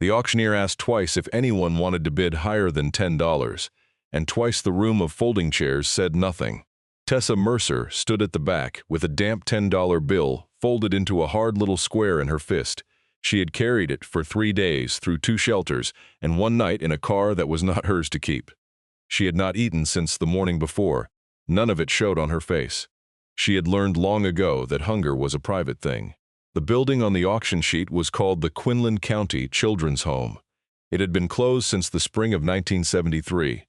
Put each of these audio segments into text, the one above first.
The auctioneer asked twice if anyone wanted to bid higher than $10, and twice the room of folding chairs said nothing. Tessa Mercer stood at the back with a damp $10 bill folded into a hard little square in her fist. She had carried it for 3 days through 2 shelters and 1 night in a car that was not hers to keep. She had not eaten since the morning before. None of it showed on her face. She had learned long ago that hunger was a private thing. The building on the auction sheet was called the Quinland County Children's Home. It had been closed since the spring of 1973.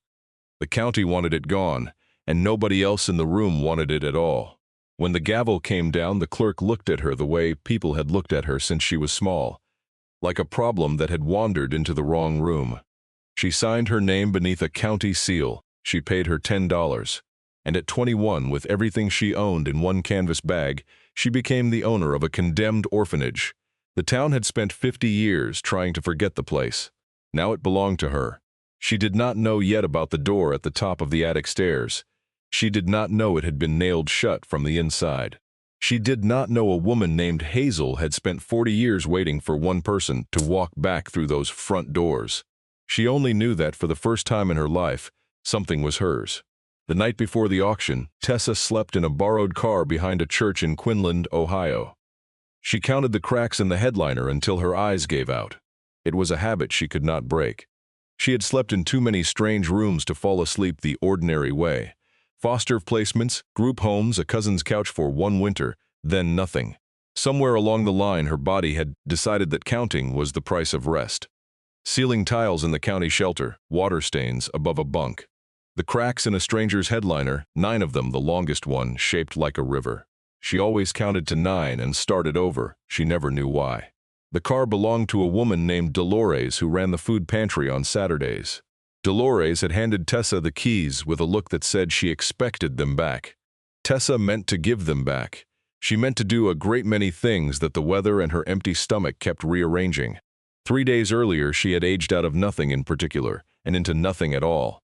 The county wanted it gone, and nobody else in the room wanted it at all. When the gavel came down, the clerk looked at her the way people had looked at her since she was small, like a problem that had wandered into the wrong room. She signed her name beneath a county seal. She paid her $10. And at 21, with everything she owned in one canvas bag, she became the owner of a condemned orphanage. The town had spent 50 years trying to forget the place. Now it belonged to her. She did not know yet about the door at the top of the attic stairs. She did not know it had been nailed shut from the inside. She did not know a woman named Hazel had spent 40 years waiting for one person to walk back through those front doors. She only knew that for the first time in her life, something was hers. The night before the auction, Tessa slept in a borrowed car behind a church in Quinland, Ohio. She counted the cracks in the headliner until her eyes gave out. It was a habit she could not break. She had slept in too many strange rooms to fall asleep the ordinary way. Foster placements, group homes, a cousin's couch for 1 winter, then nothing. Somewhere along the line, her body had decided that counting was the price of rest. Ceiling tiles in the county shelter, water stains above a bunk. The cracks in a stranger's headliner, 9 of them, the longest one, shaped like a river. She always counted to 9 and started over. She never knew why. The car belonged to a woman named Dolores who ran the food pantry on Saturdays. Dolores had handed Tessa the keys with a look that said she expected them back. Tessa meant to give them back. She meant to do a great many things that the weather and her empty stomach kept rearranging. 3 days earlier, she had aged out of nothing in particular and into nothing at all.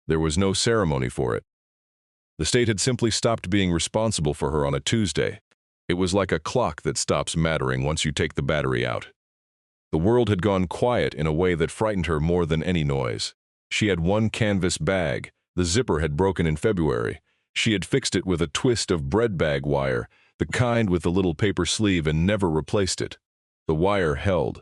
There was no ceremony for it. The state had simply stopped being responsible for her on a Tuesday. It was like a clock that stops mattering once you take the battery out. The world had gone quiet in a way that frightened her more than any noise. She had 1 canvas bag. The zipper had broken in February. She had fixed it with a twist of bread bag wire, the kind with the little paper sleeve, and never replaced it. The wire held.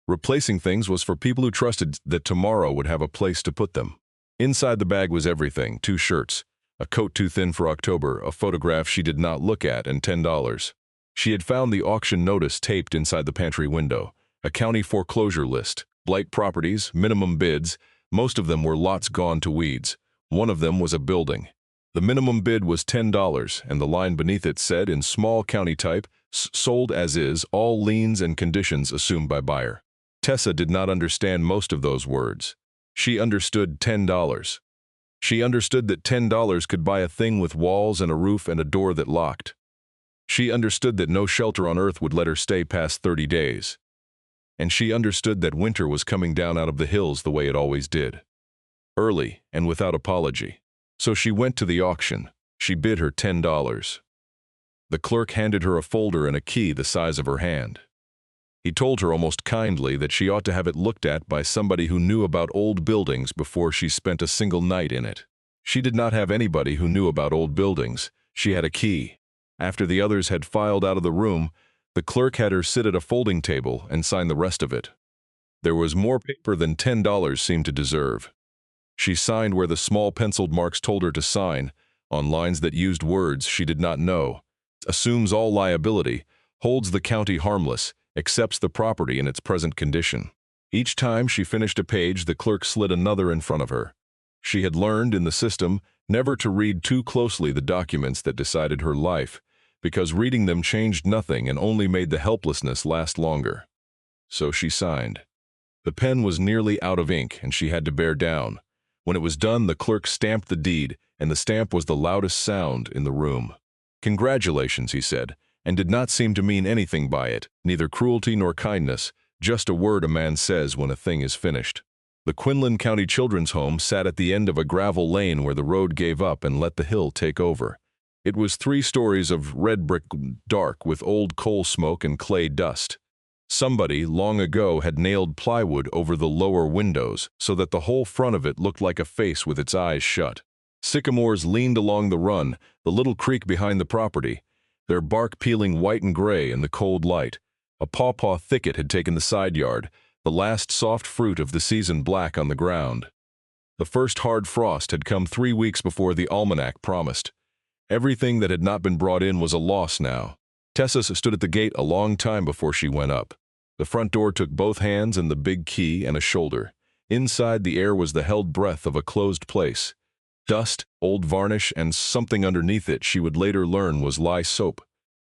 Replacing things was for people who trusted that tomorrow would have a place to put them. Inside the bag was everything: 2 shirts, a coat too thin for October, a photograph she did not look at, and $10. She had found the auction notice taped inside the pantry window, a county foreclosure list, blight properties, minimum bids. Most of them were lots gone to weeds. One of them was a building. The minimum bid was $10, and the line beneath it said in small county type, "Sold as is, all liens and conditions assumed by buyer." Tessa did not understand most of those words. She understood $10. She understood that $10 could buy a thing with walls and a roof and a door that locked. She understood that no shelter on earth would let her stay past 30 days. And she understood that winter was coming down out of the hills the way it always did. Early and without apology. So she went to the auction. She bid her $10. The clerk handed her a folder and a key the size of her hand. He told her almost kindly that she ought to have it looked at by somebody who knew about old buildings before she spent a single night in it. She did not have anybody who knew about old buildings. She had a key. After the others had filed out of the room, the clerk had her sit at a folding table and sign the rest of it. There was more paper than $10 seemed to deserve. She signed where the small penciled marks told her to sign, on lines that used words she did not know. Assumes all liability, holds the county harmless, accepts the property in its present condition. Each time she finished a page, the clerk slid another in front of her. She had learned in the system never to read too closely the documents that decided her life, because reading them changed nothing and only made the helplessness last longer. So she signed. The pen was nearly out of ink, and she had to bear down. When it was done, the clerk stamped the deed, and the stamp was the loudest sound in the room. "Congratulations," he said, and did not seem to mean anything by it, neither cruelty nor kindness, just a word a man says when a thing is finished. The Quinlan County Children's Home sat at the end of a gravel lane where the road gave up and let the hill take over. It was 3 stories of red brick, dark with old coal smoke and clay dust. Somebody, long ago, had nailed plywood over the lower windows so that the whole front of it looked like a face with its eyes shut. Sycamores leaned along the run, the little creek behind the property, their bark peeling white and gray in the cold light. A pawpaw thicket had taken the side yard, the last soft fruit of the season black on the ground. The first hard frost had come 3 weeks before the almanac promised. Everything that had not been brought in was a loss now. Tessa stood at the gate a long time before she went up. The front door took both hands and the big key and a shoulder. Inside, the air was the held breath of a closed place. Dust, old varnish, and something underneath it she would later learn was lye soap.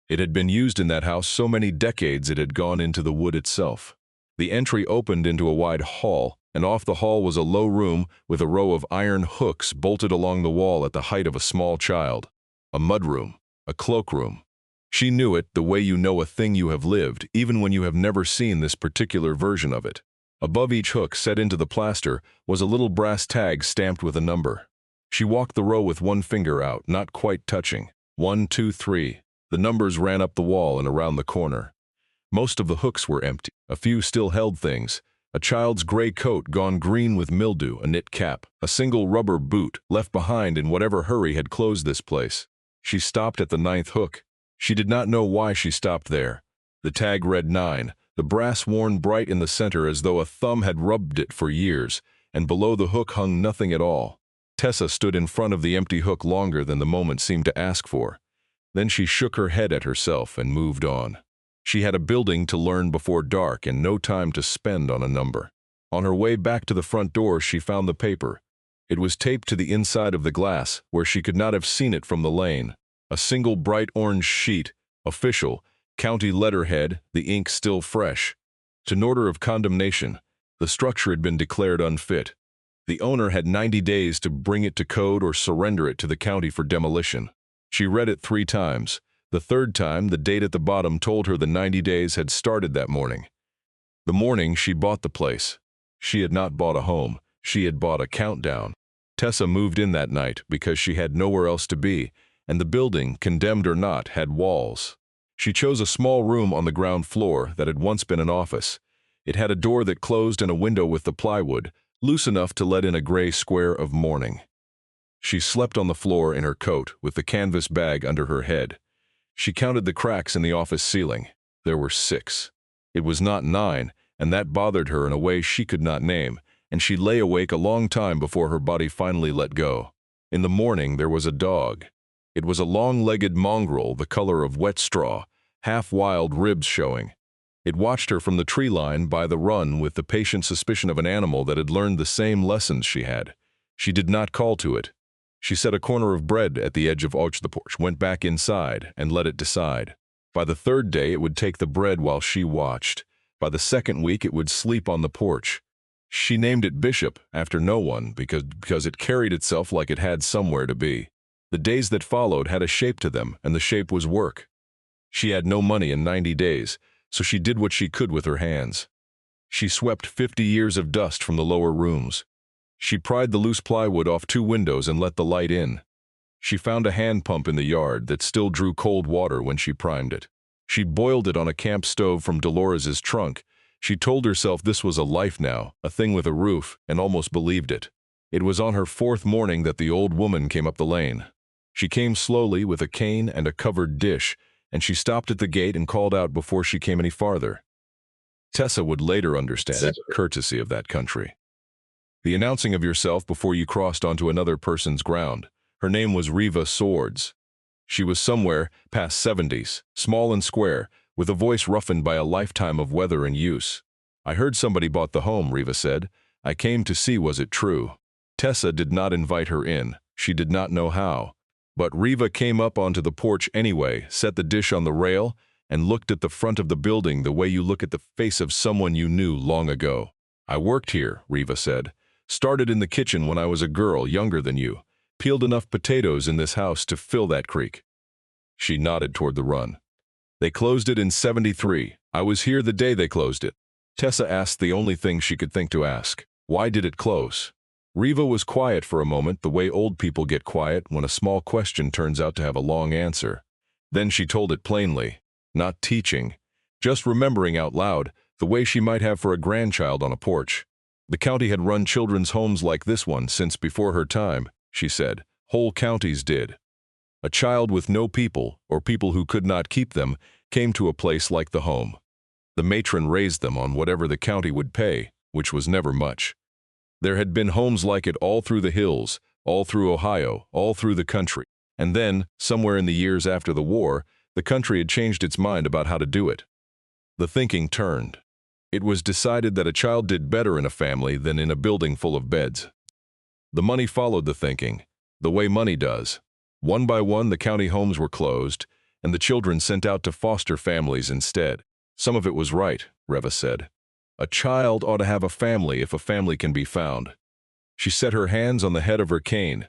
It had been used in that house so many decades it had gone into the wood itself. The entry opened into a wide hall, and off the hall was a low room with a row of iron hooks bolted along the wall at the height of a small child. A mudroom, a cloakroom. She knew it the way you know a thing you have lived, even when you have never seen this particular version of it. Above each hook set into the plaster was a little brass tag stamped with a number. She walked the row with one finger out, not quite touching. 1, 2, 3. The numbers ran up the wall and around the corner. Most of the hooks were empty. A few still held things. A child's gray coat gone green with mildew, a knit cap, a single rubber boot left behind in whatever hurry had closed this place. She stopped at the 9th hook. She did not know why she stopped there. The tag read 9, the brass worn bright in the center as though a thumb had rubbed it for years, and below the hook hung nothing at all. Tessa stood in front of the empty hook longer than the moment seemed to ask for. Then she shook her head at herself and moved on. She had a building to learn before dark and no time to spend on a number. On her way back to the front door, she found the paper. It was taped to the inside of the glass, where she could not have seen it from the lane. A single bright orange sheet, official, county letterhead, the ink still fresh. To an order of condemnation, the structure had been declared unfit. The owner had 90 days to bring it to code or surrender it to the county for demolition. She read it 3 times. The 3rd time, the date at the bottom told her the 90 days had started that morning. The morning she bought the place. She had not bought a home. She had bought a countdown. Tessa moved in that night because she had nowhere else to be, and the building, condemned or not, had walls. She chose a small room on the ground floor that had once been an office. It had a door that closed and a window with the plywood, loose enough to let in a gray square of morning. She slept on the floor in her coat with the canvas bag under her head. She counted the cracks in the office ceiling. There were 6. It was not 9, and that bothered her in a way she could not name, and she lay awake a long time before her body finally let go. In the morning there was a dog. It was a long-legged mongrel the color of wet straw, half-wild ribs showing. It watched her from the tree line by the run with the patient suspicion of an animal that had learned the same lessons she had. She did not call to it. She set a corner of bread at the edge of the porch, went back inside, and let it decide. By the 3rd day it would take the bread while she watched. By the 2nd week it would sleep on the porch. She named it Bishop, after no one, because it carried itself like it had somewhere to be. The days that followed had a shape to them, and the shape was work. She had no money in 90 days, so she did what she could with her hands. She swept 50 years of dust from the lower rooms. She pried the loose plywood off 2 windows and let the light in. She found a hand pump in the yard that still drew cold water when she primed it. She boiled it on a camp stove from Dolores's trunk. She told herself this was a life now, a thing with a roof, and almost believed it. It was on her 4th morning that the old woman came up the lane. She came slowly with a cane and a covered dish, and she stopped at the gate and called out before she came any farther. Tessa would later understand the courtesy of that country. The announcing of yourself before you crossed onto another person's ground. Her name was Riva Swords. She was somewhere past 70s, small and square, with a voice roughened by a lifetime of weather and use. I heard somebody bought the home, Riva said. I came to see was it true. Tessa did not invite her in. She did not know how. But Riva came up onto the porch anyway, set the dish on the rail, and looked at the front of the building the way you look at the face of someone you knew long ago. I worked here, Riva said. Started in the kitchen when I was a girl younger than you. Peeled enough potatoes in this house to fill that creek. She nodded toward the run. They closed it in 73. I was here the day they closed it. Tessa asked the only thing she could think to ask. Why did it close? Riva was quiet for a moment, the way old people get quiet when a small question turns out to have a long answer. Then she told it plainly. Not teaching. just remembering out loud the way she might have for a grandchild on a porch. The county had run children's homes like this one since before her time, she said. Whole counties did. A child with no people, or people who could not keep them, came to a place like the home. The matron raised them on whatever the county would pay, which was never much. There had been homes like it all through the hills, all through Ohio, all through the country. And then, somewhere in the years after the war, the country had changed its mind about how to do it. The thinking turned. It was decided that a child did better in a family than in a building full of beds. The money followed the thinking, the way money does. One by one, the county homes were closed, and the children sent out to foster families instead. Some of it was right, Reva said. A child ought to have a family if a family can be found. She set her hands on the head of her cane.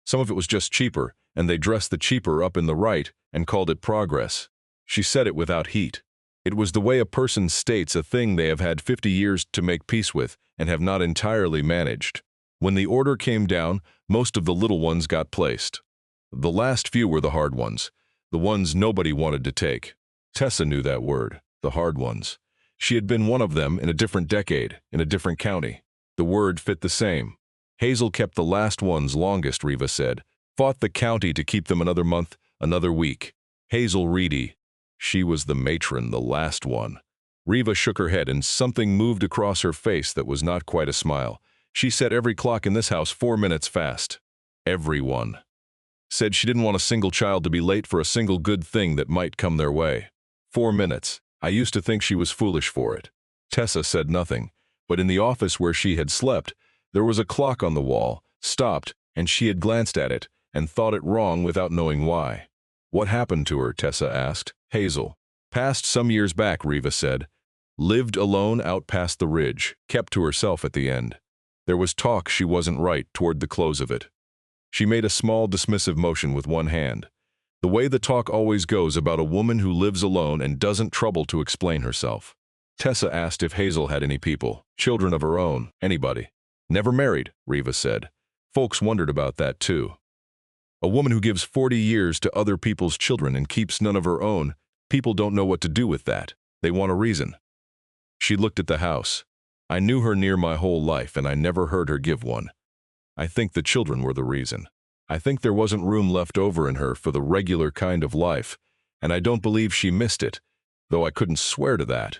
Some of it was just cheaper, and they dressed the cheaper up in the right and called it progress. She said it without heat. It was the way a person states a thing they have had 50 years to make peace with and have not entirely managed. When the order came down, most of the little ones got placed. The last few were the hard ones, the ones nobody wanted to take. Tessa knew that word, the hard ones. She had been one of them in a different decade, in a different county. The word fit the same. Hazel kept the last ones longest, Reva said. Fought the county to keep them another month, another week. Hazel Reedy. She was the matron, the last one. Reva shook her head and something moved across her face that was not quite a smile. She set every clock in this house 4 minutes fast. Everyone. Said she didn't want a single child to be late for a single good thing that might come their way. 4 minutes. I used to think she was foolish for it. Tessa said nothing, but in the office where she had slept, there was a clock on the wall, stopped, and she had glanced at it and thought it wrong without knowing why. What happened to her? Tessa asked. Hazel. Passed some years back, Reva said. Lived alone out past the ridge, kept to herself at the end. There was talk she wasn't right toward the close of it. She made a small dismissive motion with one hand. The way the talk always goes about a woman who lives alone and doesn't trouble to explain herself. Tessa asked if Hazel had any people, children of her own, anybody. Never married, Reva said. Folks wondered about that too. A woman who gives 40 years to other people's children and keeps none of her own, people don't know what to do with that. They want a reason. She looked at the house. I knew her near my whole life and I never heard her give one. I think the children were the reason. I think there wasn't room left over in her for the regular kind of life, and I don't believe she missed it, though I couldn't swear to that.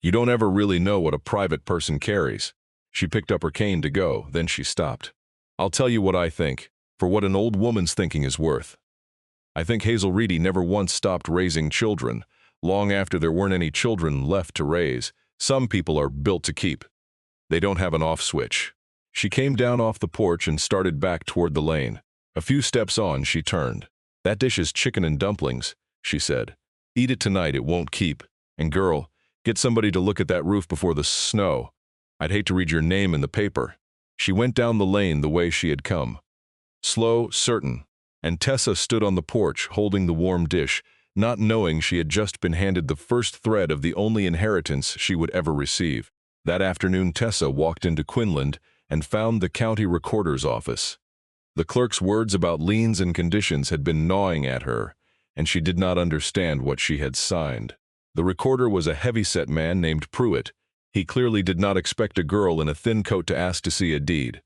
You don't ever really know what a private person carries. She picked up her cane to go, then she stopped. I'll tell you what I think, for what an old woman's thinking is worth. I think Hazel Reedy never once stopped raising children, long after there weren't any children left to raise. Some people are built to keep. They don't have an off switch. She came down off the porch and started back toward the lane. A few steps on, she turned. That dish is chicken and dumplings, she said. Eat it tonight, it won't keep. And girl, get somebody to look at that roof before the snow. I'd hate to read your name in the paper. She went down the lane the way she had come. Slow, certain. And Tessa stood on the porch holding the warm dish, not knowing she had just been handed the first thread of the only inheritance she would ever receive. That afternoon Tessa walked into Quinland and found the county recorder's office. The clerk's words about liens and conditions had been gnawing at her, and she did not understand what she had signed. The recorder was a heavy-set man named Pruitt. He clearly did not expect a girl in a thin coat to ask to see a deed.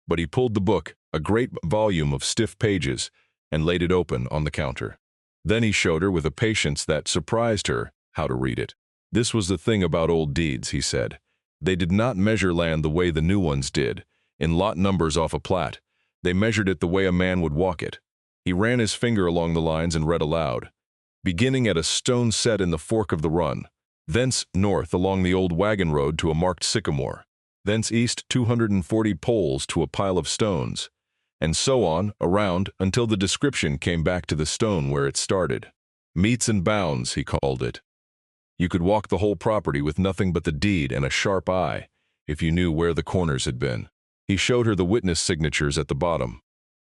But he pulled the book, a great volume of stiff pages, and laid it open on the counter. Then he showed her with a patience that surprised her how to read it. This was the thing about old deeds, he said. They did not measure land the way the new ones did, in lot numbers off a plat. They measured it the way a man would walk it. He ran his finger along the lines and read aloud. Beginning at a stone set in the fork of the run, thence north along the old wagon road to a marked sycamore, thence east 240 poles to a pile of stones, and so on, around, until the description came back to the stone where it started. Meets and bounds, he called it. You could walk the whole property with nothing but the deed and a sharp eye, if you knew where the corners had been. He showed her the witness signatures at the bottom,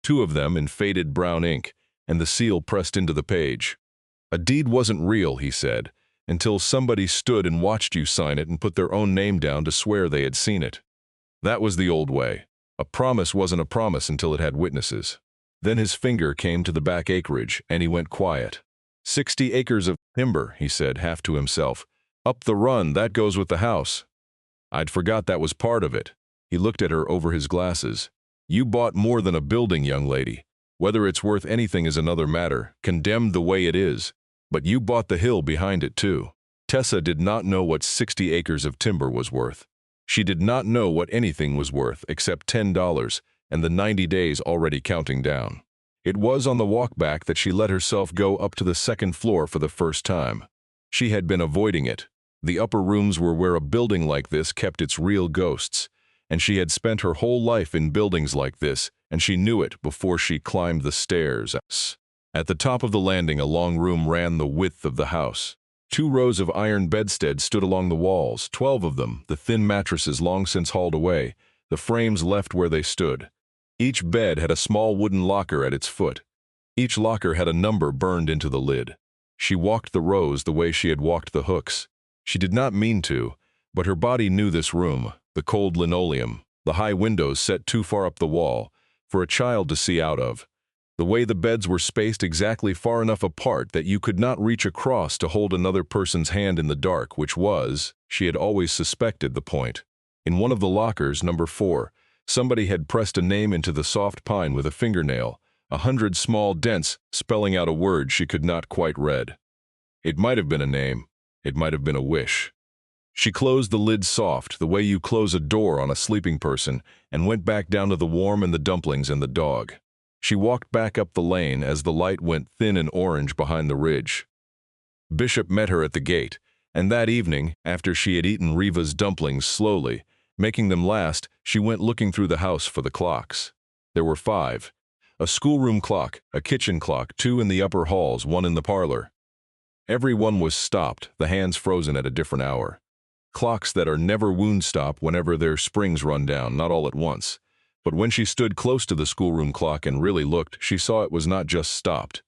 2 of them in faded brown ink, and the seal pressed into the page. A deed wasn't real, he said, until somebody stood and watched you sign it and put their own name down to swear they had seen it. That was the old way. A promise wasn't a promise until it had witnesses. Then his finger came to the back acreage, and he went quiet. 60 acres of Timber, he said, half to himself. Up the run, that goes with the house. I'd forgot that was part of it. He looked at her over his glasses. You bought more than a building, young lady. Whether it's worth anything is another matter, condemned the way it is. But you bought the hill behind it too. Tessa did not know what 60 acres of timber was worth. She did not know what anything was worth except $10 and the 90 days already counting down. It was on the walk back that she let herself go up to the second floor for the first time. She had been avoiding it. The upper rooms were where a building like this kept its real ghosts, and she had spent her whole life in buildings like this, and she knew it before she climbed the stairs. At the top of the landing, a long room ran the width of the house. 2 rows of iron bedsteads stood along the walls, 12 of them, the thin mattresses long since hauled away, the frames left where they stood. Each bed had a small wooden locker at its foot. Each locker had a number burned into the lid. She walked the rows the way she had walked the hooks. She did not mean to, but her body knew this room, the cold linoleum, the high windows set too far up the wall, for a child to see out of. The way the beds were spaced exactly far enough apart that you could not reach across to hold another person's hand in the dark, which was, she had always suspected, the point. In one of the lockers, number 4, somebody had pressed a name into the soft pine with a fingernail, 100 small dents spelling out a word she could not quite read. It might have been a name. It might have been a wish. She closed the lid soft, the way you close a door on a sleeping person, and went back down to the warm and the dumplings and the dog. She walked back up the lane as the light went thin and orange behind the ridge. Bishop met her at the gate, and that evening, after she had eaten Riva's dumplings slowly, making them last, she went looking through the house for the clocks. There were 5. A schoolroom clock, a kitchen clock, 2 in the upper halls, 1 in the parlor. Every one was stopped, the hands frozen at a different hour. Clocks that are never wound stop whenever their springs run down, not all at once. But when she stood close to the schoolroom clock and really looked, she saw it was not just stopped.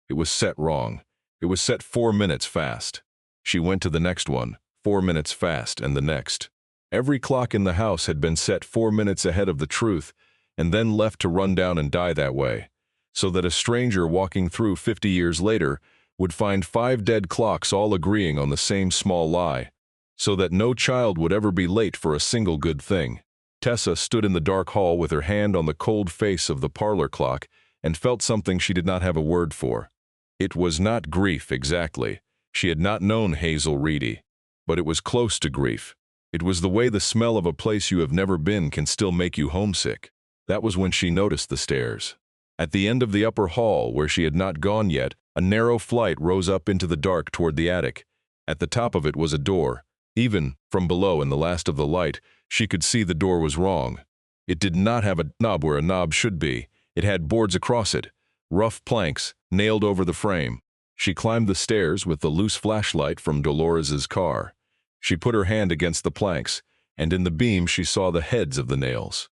It was set wrong. It was set 4 minutes fast. She went to the next one, 4 minutes fast, and the next. Every clock in the house had been set 4 minutes ahead of the truth, and then left to run down and die that way, so that a stranger walking through 50 years later would find 5 dead clocks all agreeing on the same small lie, so that no child would ever be late for a single good thing. Tessa stood in the dark hall with her hand on the cold face of the parlor clock and felt something she did not have a word for. It was not grief exactly. She had not known Hazel Reedy, but it was close to grief. It was the way the smell of a place you have never been can still make you homesick. That was when she noticed the stairs. At the end of the upper hall, where she had not gone yet, a narrow flight rose up into the dark toward the attic. At the top of it was a door. Even from below, in the last of the light, she could see the door was wrong. It did not have a knob where a knob should be. It had boards across it, rough planks nailed over the frame. She climbed the stairs with the loose flashlight from Dolores's car. She put her hand against the planks, and in the beam she saw the heads of the nails.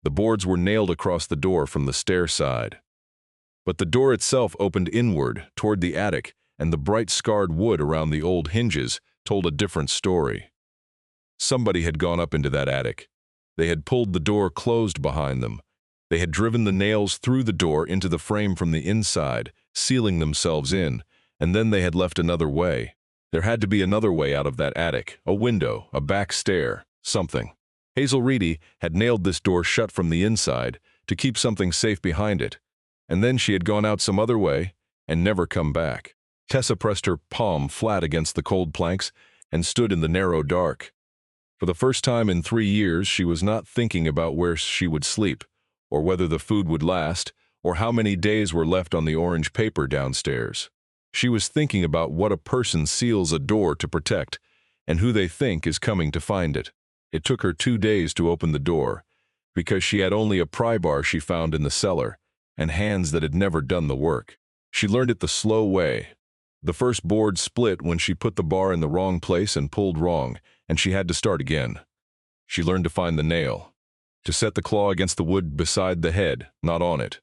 The boards were nailed across the door from the stair side. But the door itself opened inward, toward the attic, and the bright scarred wood around the old hinges told a different story. Somebody had gone up into that attic. They had pulled the door closed behind them. They had driven the nails through the door into the frame from the inside, sealing themselves in, and then they had left another way. There had to be another way out of that attic, a window, a back stair, something. Hazel Reedy had nailed this door shut from the inside to keep something safe behind it, and then she had gone out some other way and never come back. Tessa pressed her palm flat against the cold planks and stood in the narrow dark. For the first time in 3 years, she was not thinking about where she would sleep, or whether the food would last, or how many days were left on the orange paper downstairs. She was thinking about what a person seals a door to protect, and who they think is coming to find it. It took her 2 days to open the door, because she had only a pry bar she found in the cellar, and hands that had never done the work. She learned it the slow way. The first board split when she put the bar in the wrong place and pulled wrong, and she had to start again. She learned to find the nail, to set the claw against the wood beside the head, not on it,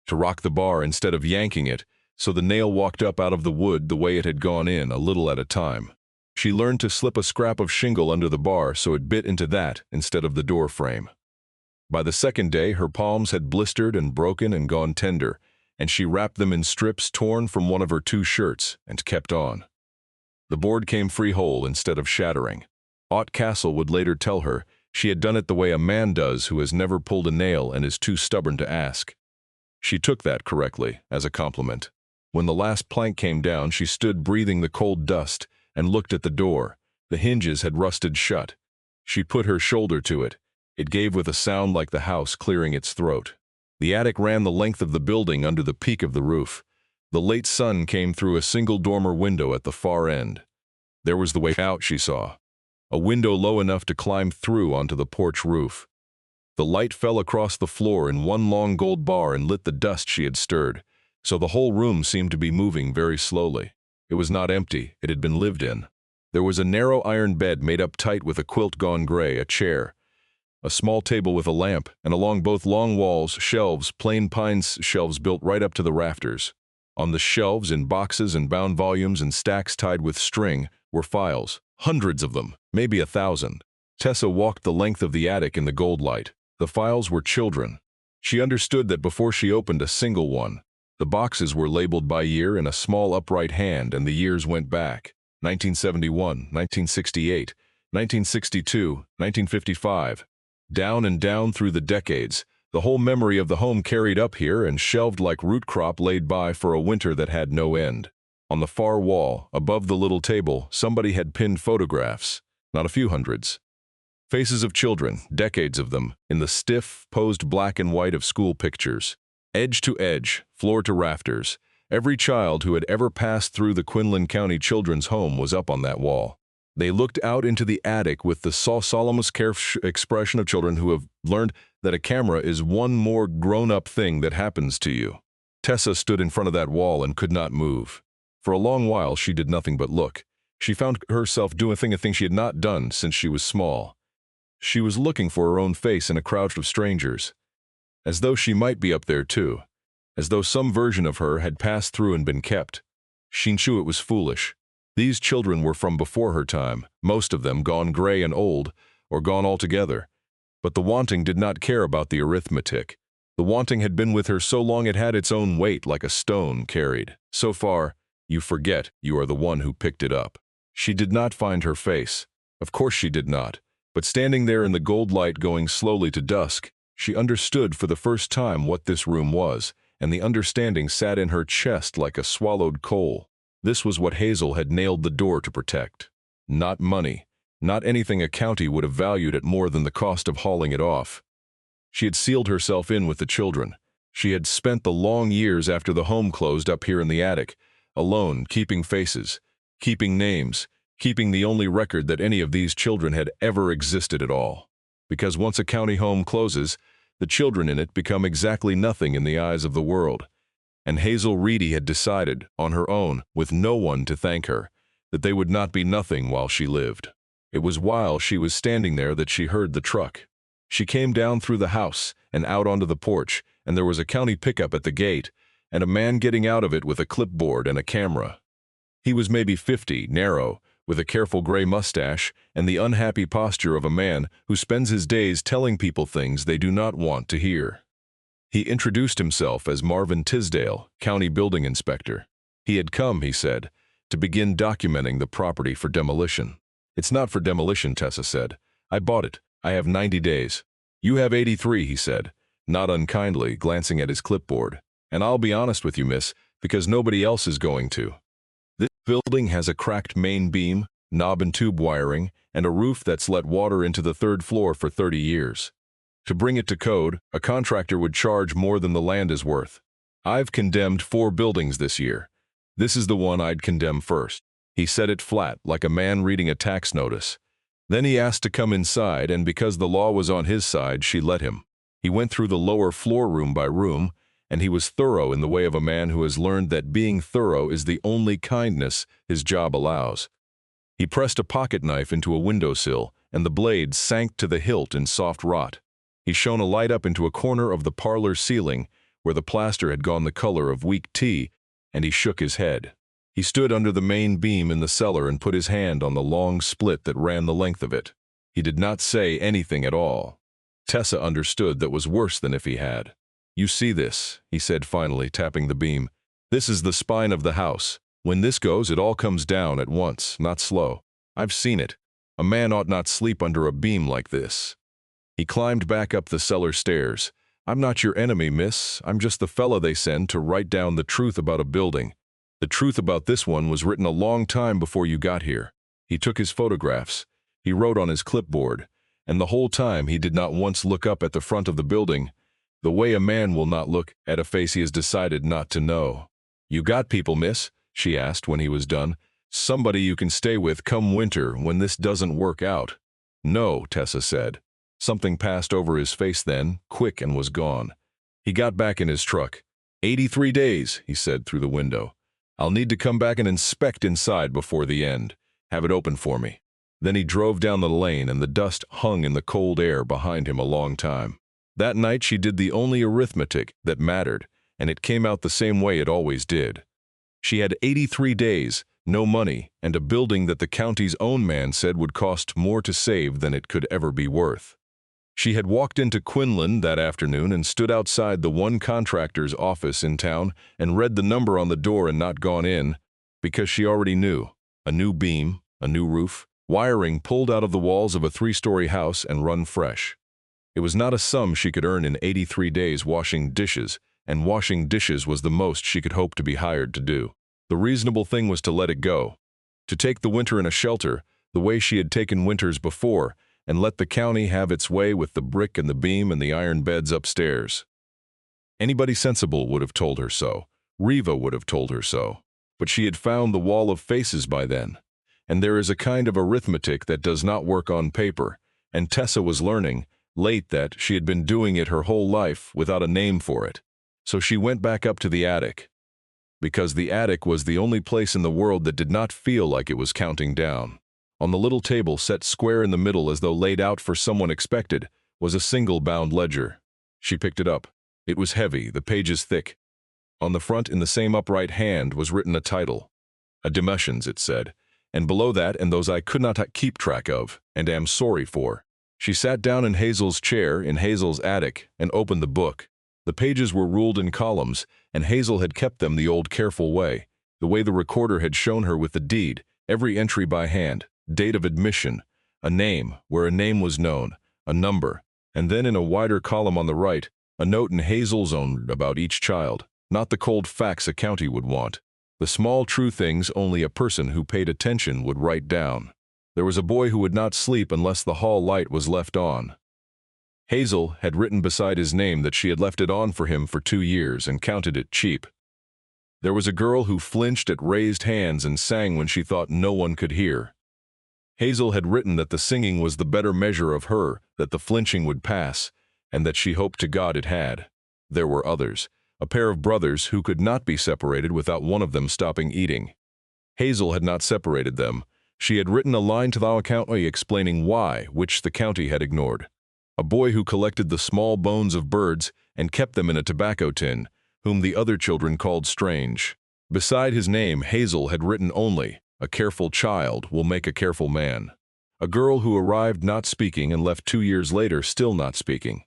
to rock the bar instead of yanking it, so the nail walked up out of the wood the way it had gone in, a little at a time. She learned to slip a scrap of shingle under the bar so it bit into that instead of the door frame. By the second day, her palms had blistered and broken and gone tender, and she wrapped them in strips torn from one of her 2 shirts and kept on. The board came free whole instead of shattering. Aunt Castle would later tell her she had done it the way a man does who has never pulled a nail and is too stubborn to ask. She took that correctly, as a compliment. When the last plank came down, she stood breathing the cold dust and looked at the door. The hinges had rusted shut. She put her shoulder to it. It gave with a sound like the house clearing its throat. The attic ran the length of the building under the peak of the roof. The late sun came through a single dormer window at the far end. There was the way out, she saw. A window low enough to climb through onto the porch roof. The light fell across the floor in one long gold bar and lit the dust she had stirred, so the whole room seemed to be moving very slowly. It was not empty, it had been lived in. There was a narrow iron bed made up tight with a quilt gone gray, a chair, a small table with a lamp, and along both long walls, shelves, plain pine shelves built right up to the rafters. On the shelves, in boxes and bound volumes and stacks tied with string, were files, hundreds of them, maybe 1,000. Tessa walked the length of the attic in the gold light. The files were children. She understood that before she opened a single one. The boxes were labeled by year in a small upright hand, and the years went back. 1971, 1968, 1962, 1955. Down and down through the decades, the whole memory of the home carried up here and shelved like root crop laid by for a winter that had no end. On the far wall, above the little table, somebody had pinned photographs, not a few hundreds. Faces of children, decades of them, in the stiff, posed black and white of school pictures. Edge to edge, floor to rafters, every child who had ever passed through the Quinland County Children's Home was up on that wall. They looked out into the attic with the solemn expression of children who have learned that a camera is one more grown-up thing that happens to you. Tessa stood in front of that wall and could not move. For a long while she did nothing but look. She found herself doing a thing she had not done since she was small. She was looking for her own face in a crowd of strangers, as though she might be up there too, as though some version of her had passed through and been kept. She knew it was foolish. These children were from before her time, most of them gone gray and old, or gone altogether. But the wanting did not care about the arithmetic. The wanting had been with her so long it had its own weight like a stone carried. So far, you forget you are the one who picked it up. She did not find her face. Of course she did not. But standing there in the gold light going slowly to dusk, she understood for the first time what this room was, and the understanding sat in her chest like a swallowed coal. This was what Hazel had nailed the door to protect. Not money, not anything a county would have valued at more than the cost of hauling it off. She had sealed herself in with the children. She had spent the long years after the home closed up here in the attic, alone, keeping faces, keeping names, keeping the only record that any of these children had ever existed at all. Because once a county home closes, the children in it become exactly nothing in the eyes of the world. And Hazel Reedy had decided, on her own, with no one to thank her, that they would not be nothing while she lived. It was while she was standing there that she heard the truck. She came down through the house and out onto the porch, and there was a county pickup at the gate, and a man getting out of it with a clipboard and a camera. He was maybe 50, narrow, with a careful gray mustache and the unhappy posture of a man who spends his days telling people things they do not want to hear. He introduced himself as Marvin Tisdale, county building inspector. He had come, he said, to begin documenting the property for demolition. "It's not for demolition," Tessa said. "I bought it. I have 90 days. You have 83, he said, not unkindly, glancing at his clipboard. "And I'll be honest with you, miss, because nobody else is going to. This building has a cracked main beam, knob and tube wiring, and a roof that's let water into the third floor for 30 years. To bring it to code, a contractor would charge more than the land is worth. I've condemned 4 buildings this year. This is the one I'd condemn first." He said it flat, like a man reading a tax notice. Then he asked to come inside, and because the law was on his side, she let him. He went through the lower floor room by room, and he was thorough in the way of a man who has learned that being thorough is the only kindness his job allows. He pressed a pocket knife into a windowsill, and the blade sank to the hilt in soft rot. He shone a light up into a corner of the parlor ceiling where the plaster had gone the color of weak tea, and he shook his head. He stood under the main beam in the cellar and put his hand on the long split that ran the length of it. He did not say anything at all. Tessa understood that was worse than if he had. "You see this," he said finally, tapping the beam. "This is the spine of the house. When this goes, it all comes down at once, not slow. I've seen it. A man ought not sleep under a beam like this. He climbed back up the cellar stairs. I'm not your enemy, miss. I'm just the fella they send to write down the truth about a building. The truth about this one was written a long time before you got here. He took his photographs. He wrote on his clipboard. And the whole time he did not once look up at the front of the building, the way a man will not look at a face he has decided not to know. You got people, miss? She asked when he was done. Somebody you can stay with come winter when this doesn't work out. No, Tessa said. Something passed over his face then, quick, and was gone. He got back in his truck. 83 days, he said through the window. I'll need to come back and inspect inside before the end. Have it open for me. Then he drove down the lane and the dust hung in the cold air behind him a long time. That night she did the only arithmetic that mattered, and it came out the same way it always did. She had 83 days, no money, and a building that the county's own man said would cost more to save than it could ever be worth. She had walked into Quinland that afternoon and stood outside the one contractor's office in town and read the number on the door and not gone in, because she already knew. A new beam, a new roof, wiring pulled out of the walls of a 3-story house and run fresh. It was not a sum she could earn in 83 days washing dishes, and washing dishes was the most she could hope to be hired to do. The reasonable thing was to let it go, to take the winter in a shelter, the way she had taken winters before, and let the county have its way with the brick and the beam and the iron beds upstairs. Anybody sensible would have told her so. Riva would have told her so. But she had found the wall of faces by then. And there is a kind of arithmetic that does not work on paper, and Tessa was learning, late, that she had been doing it her whole life without a name for it. So she went back up to the attic. Because the attic was the only place in the world that did not feel like it was counting down. On the little table, set square in the middle as though laid out for someone expected, was a single bound ledger. She picked it up. It was heavy, the pages thick. On the front, in the same upright hand, was written a title. A demotions, it said, and below that, and those I could not keep track of, and am sorry for. She sat down in Hazel's chair in Hazel's attic and opened the book. The pages were ruled in columns, and Hazel had kept them the old careful way, the way the recorder had shown her with the deed, every entry by hand. Date of admission, a name where a name was known, a number, and then in a wider column on the right, a note in Hazel's own about each child, not the cold facts a county would want. The small true things only a person who paid attention would write down. There was a boy who would not sleep unless the hall light was left on. Hazel had written beside his name that she had left it on for him for 2 years and counted it cheap. There was a girl who flinched at raised hands and sang when she thought no one could hear. Hazel had written that the singing was the better measure of her, that the flinching would pass, and that she hoped to God it had. There were others, a pair of brothers who could not be separated without one of them stopping eating. Hazel had not separated them. She had written a line to the county explaining why, which the county had ignored. A boy who collected the small bones of birds and kept them in a tobacco tin, whom the other children called strange. Beside his name, Hazel had written only, "A careful child will make a careful man." A girl who arrived not speaking and left 2 years later still not speaking.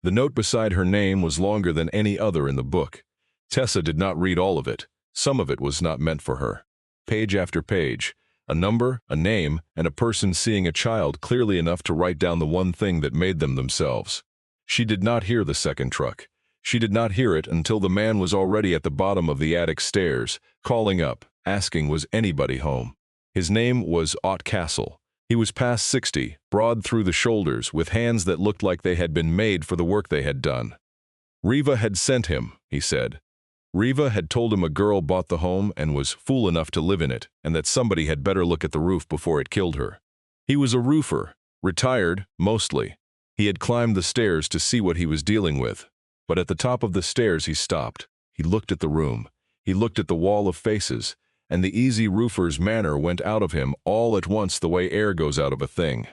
The note beside her name was longer than any other in the book. Tessa did not read all of it. Some of it was not meant for her. Page after page, a number, a name, and a person seeing a child clearly enough to write down the one thing that made them themselves. She did not hear the second truck. She did not hear it until the man was already at the bottom of the attic stairs, calling up, asking was anybody home. His name was Ott Castle. He was past 60, broad through the shoulders, with hands that looked like they had been made for the work they had done. Riva had sent him, he said. Riva had told him a girl bought the home and was fool enough to live in it, and that somebody had better look at the roof before it killed her. He was a roofer, retired, mostly. He had climbed the stairs to see what he was dealing with, but at the top of the stairs he stopped. He looked at the room. He looked at the wall of faces, and the easy roofer's manner went out of him all at once the way air goes out of a thing.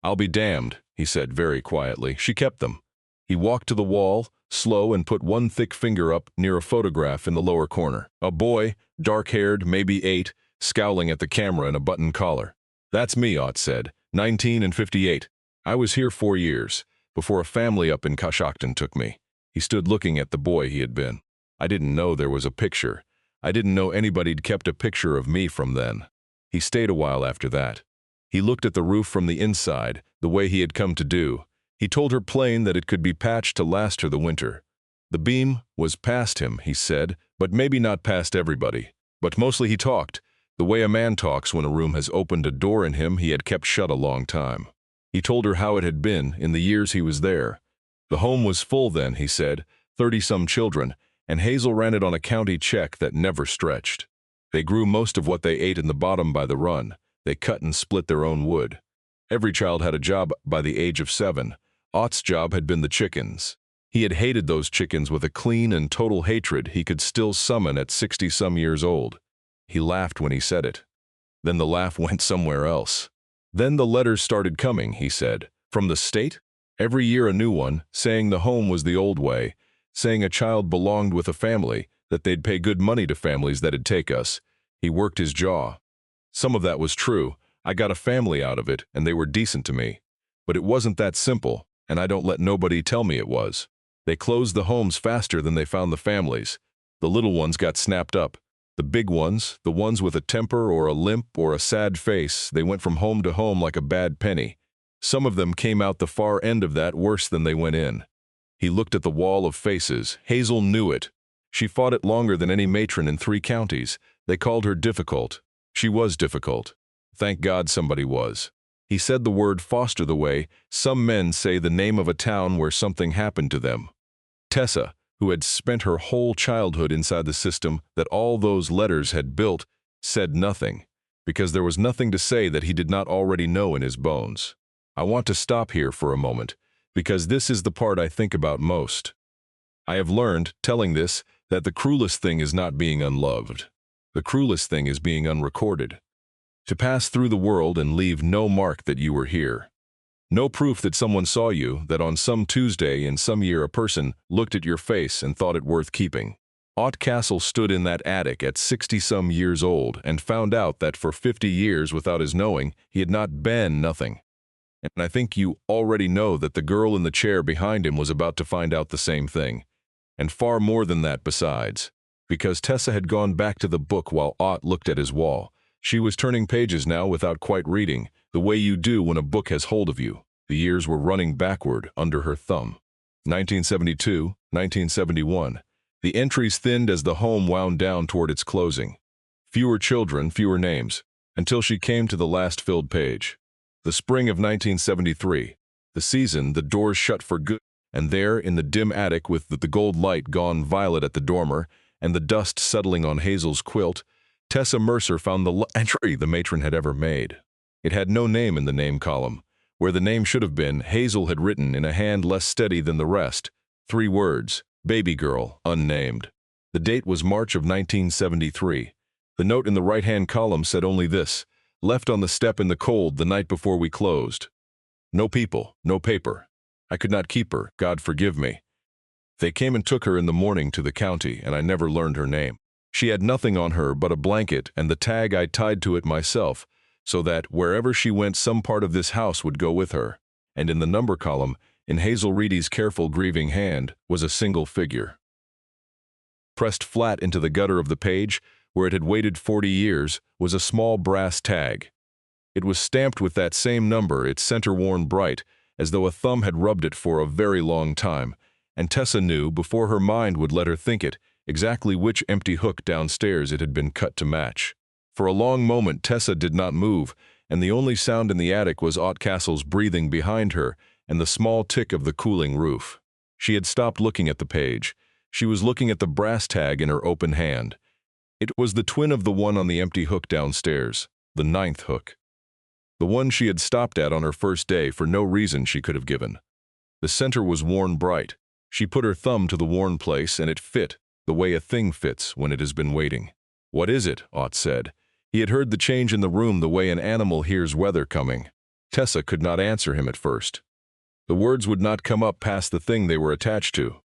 "I'll be damned," he said very quietly. She kept them. He walked to the wall, slow, and put one thick finger up near a photograph in the lower corner. A boy, dark-haired, maybe 8, scowling at the camera in a button collar. "That's me," Ott said. 19 and 58. I was here 4 years, before a family up in Coshocton took me. He stood looking at the boy he had been. I didn't know there was a picture. I didn't know anybody'd kept a picture of me from then. He stayed a while after that. He looked at the roof from the inside, the way he had come to do. He told her plain that it could be patched to last her the winter. The beam was past him, he said, but maybe not past everybody. But mostly he talked, the way a man talks when a room has opened a door in him he had kept shut a long time. He told her how it had been in the years he was there. The home was full then, he said, 30-some children, and Hazel ran it on a county check that never stretched. They grew most of what they ate in the bottom by the run. They cut and split their own wood. Every child had a job by the age of 7. Ott's job had been the chickens. He had hated those chickens with a clean and total hatred he could still summon at 60-some years old. He laughed when he said it. Then the laugh went somewhere else. Then the letters started coming, he said. From the state? Every year a new one, saying the home was the old way, saying a child belonged with a family, that they'd pay good money to families that'd take us. He worked his jaw. Some of that was true. I got a family out of it, and they were decent to me. But it wasn't that simple, and I don't let nobody tell me it was. They closed the homes faster than they found the families. The little ones got snapped up. The big ones, the ones with a temper or a limp or a sad face, they went from home to home like a bad penny. Some of them came out the far end of that worse than they went in. He looked at the wall of faces. Hazel knew it. She fought it longer than any matron in 3 counties. They called her difficult. She was difficult. Thank God somebody was. He said the word foster the way some men say the name of a town where something happened to them. Tessa, who had spent her whole childhood inside the system that all those letters had built, said nothing, because there was nothing to say that he did not already know in his bones. I want to stop here for a moment, because this is the part I think about most. I have learned, telling this, that the cruelest thing is not being unloved. The cruelest thing is being unrecorded. To pass through the world and leave no mark that you were here. No proof that someone saw you, that on some Tuesday in some year a person looked at your face and thought it worth keeping. Ott Castle stood in that attic at 60-some years old and found out that for 50 years without his knowing he had not been nothing. And I think you already know that the girl in the chair behind him was about to find out the same thing. And far more than that besides. Because Tessa had gone back to the book while Ott looked at his wall. She was turning pages now without quite reading, the way you do when a book has hold of you. The years were running backward under her thumb. 1972, 1971. The entries thinned as the home wound down toward its closing. Fewer children, fewer names, until she came to the last filled page. The spring of 1973. The season, the doors shut for good, and there, in the dim attic with the gold light gone violet at the dormer, and the dust settling on Hazel's quilt, Tessa Mercer found the entry the matron had ever made. It had no name in the name column. Where the name should have been, Hazel had written in a hand less steady than the rest, 3 words, baby girl, unnamed. The date was March of 1973. The note in the right-hand column said only this, left on the step in the cold the night before we closed. No people, no paper. I could not keep her, God forgive me. They came and took her in the morning to the county, and I never learned her name. She had nothing on her but a blanket and the tag I tied to it myself, so that wherever she went some part of this house would go with her. And in the number column, in Hazel Reedy's careful grieving hand, was a single figure. Pressed flat into the gutter of the page, where it had waited 40 years, was a small brass tag. It was stamped with that same number, its center worn bright, as though a thumb had rubbed it for a very long time, and Tessa knew, before her mind would let her think it, exactly which empty hook downstairs it had been cut to match. For a long moment Tessa did not move, and the only sound in the attic was Ott Castle's breathing behind her and the small tick of the cooling roof. She had stopped looking at the page. She was looking at the brass tag in her open hand. It was the twin of the one on the empty hook downstairs, the 9th hook. The one she had stopped at on her first day for no reason she could have given. The center was worn bright. She put her thumb to the worn place and it fit, the way a thing fits when it has been waiting. "What is it?" Ott said. He had heard the change in the room the way an animal hears weather coming. Tessa could not answer him at first. The words would not come up past the thing they were attached to.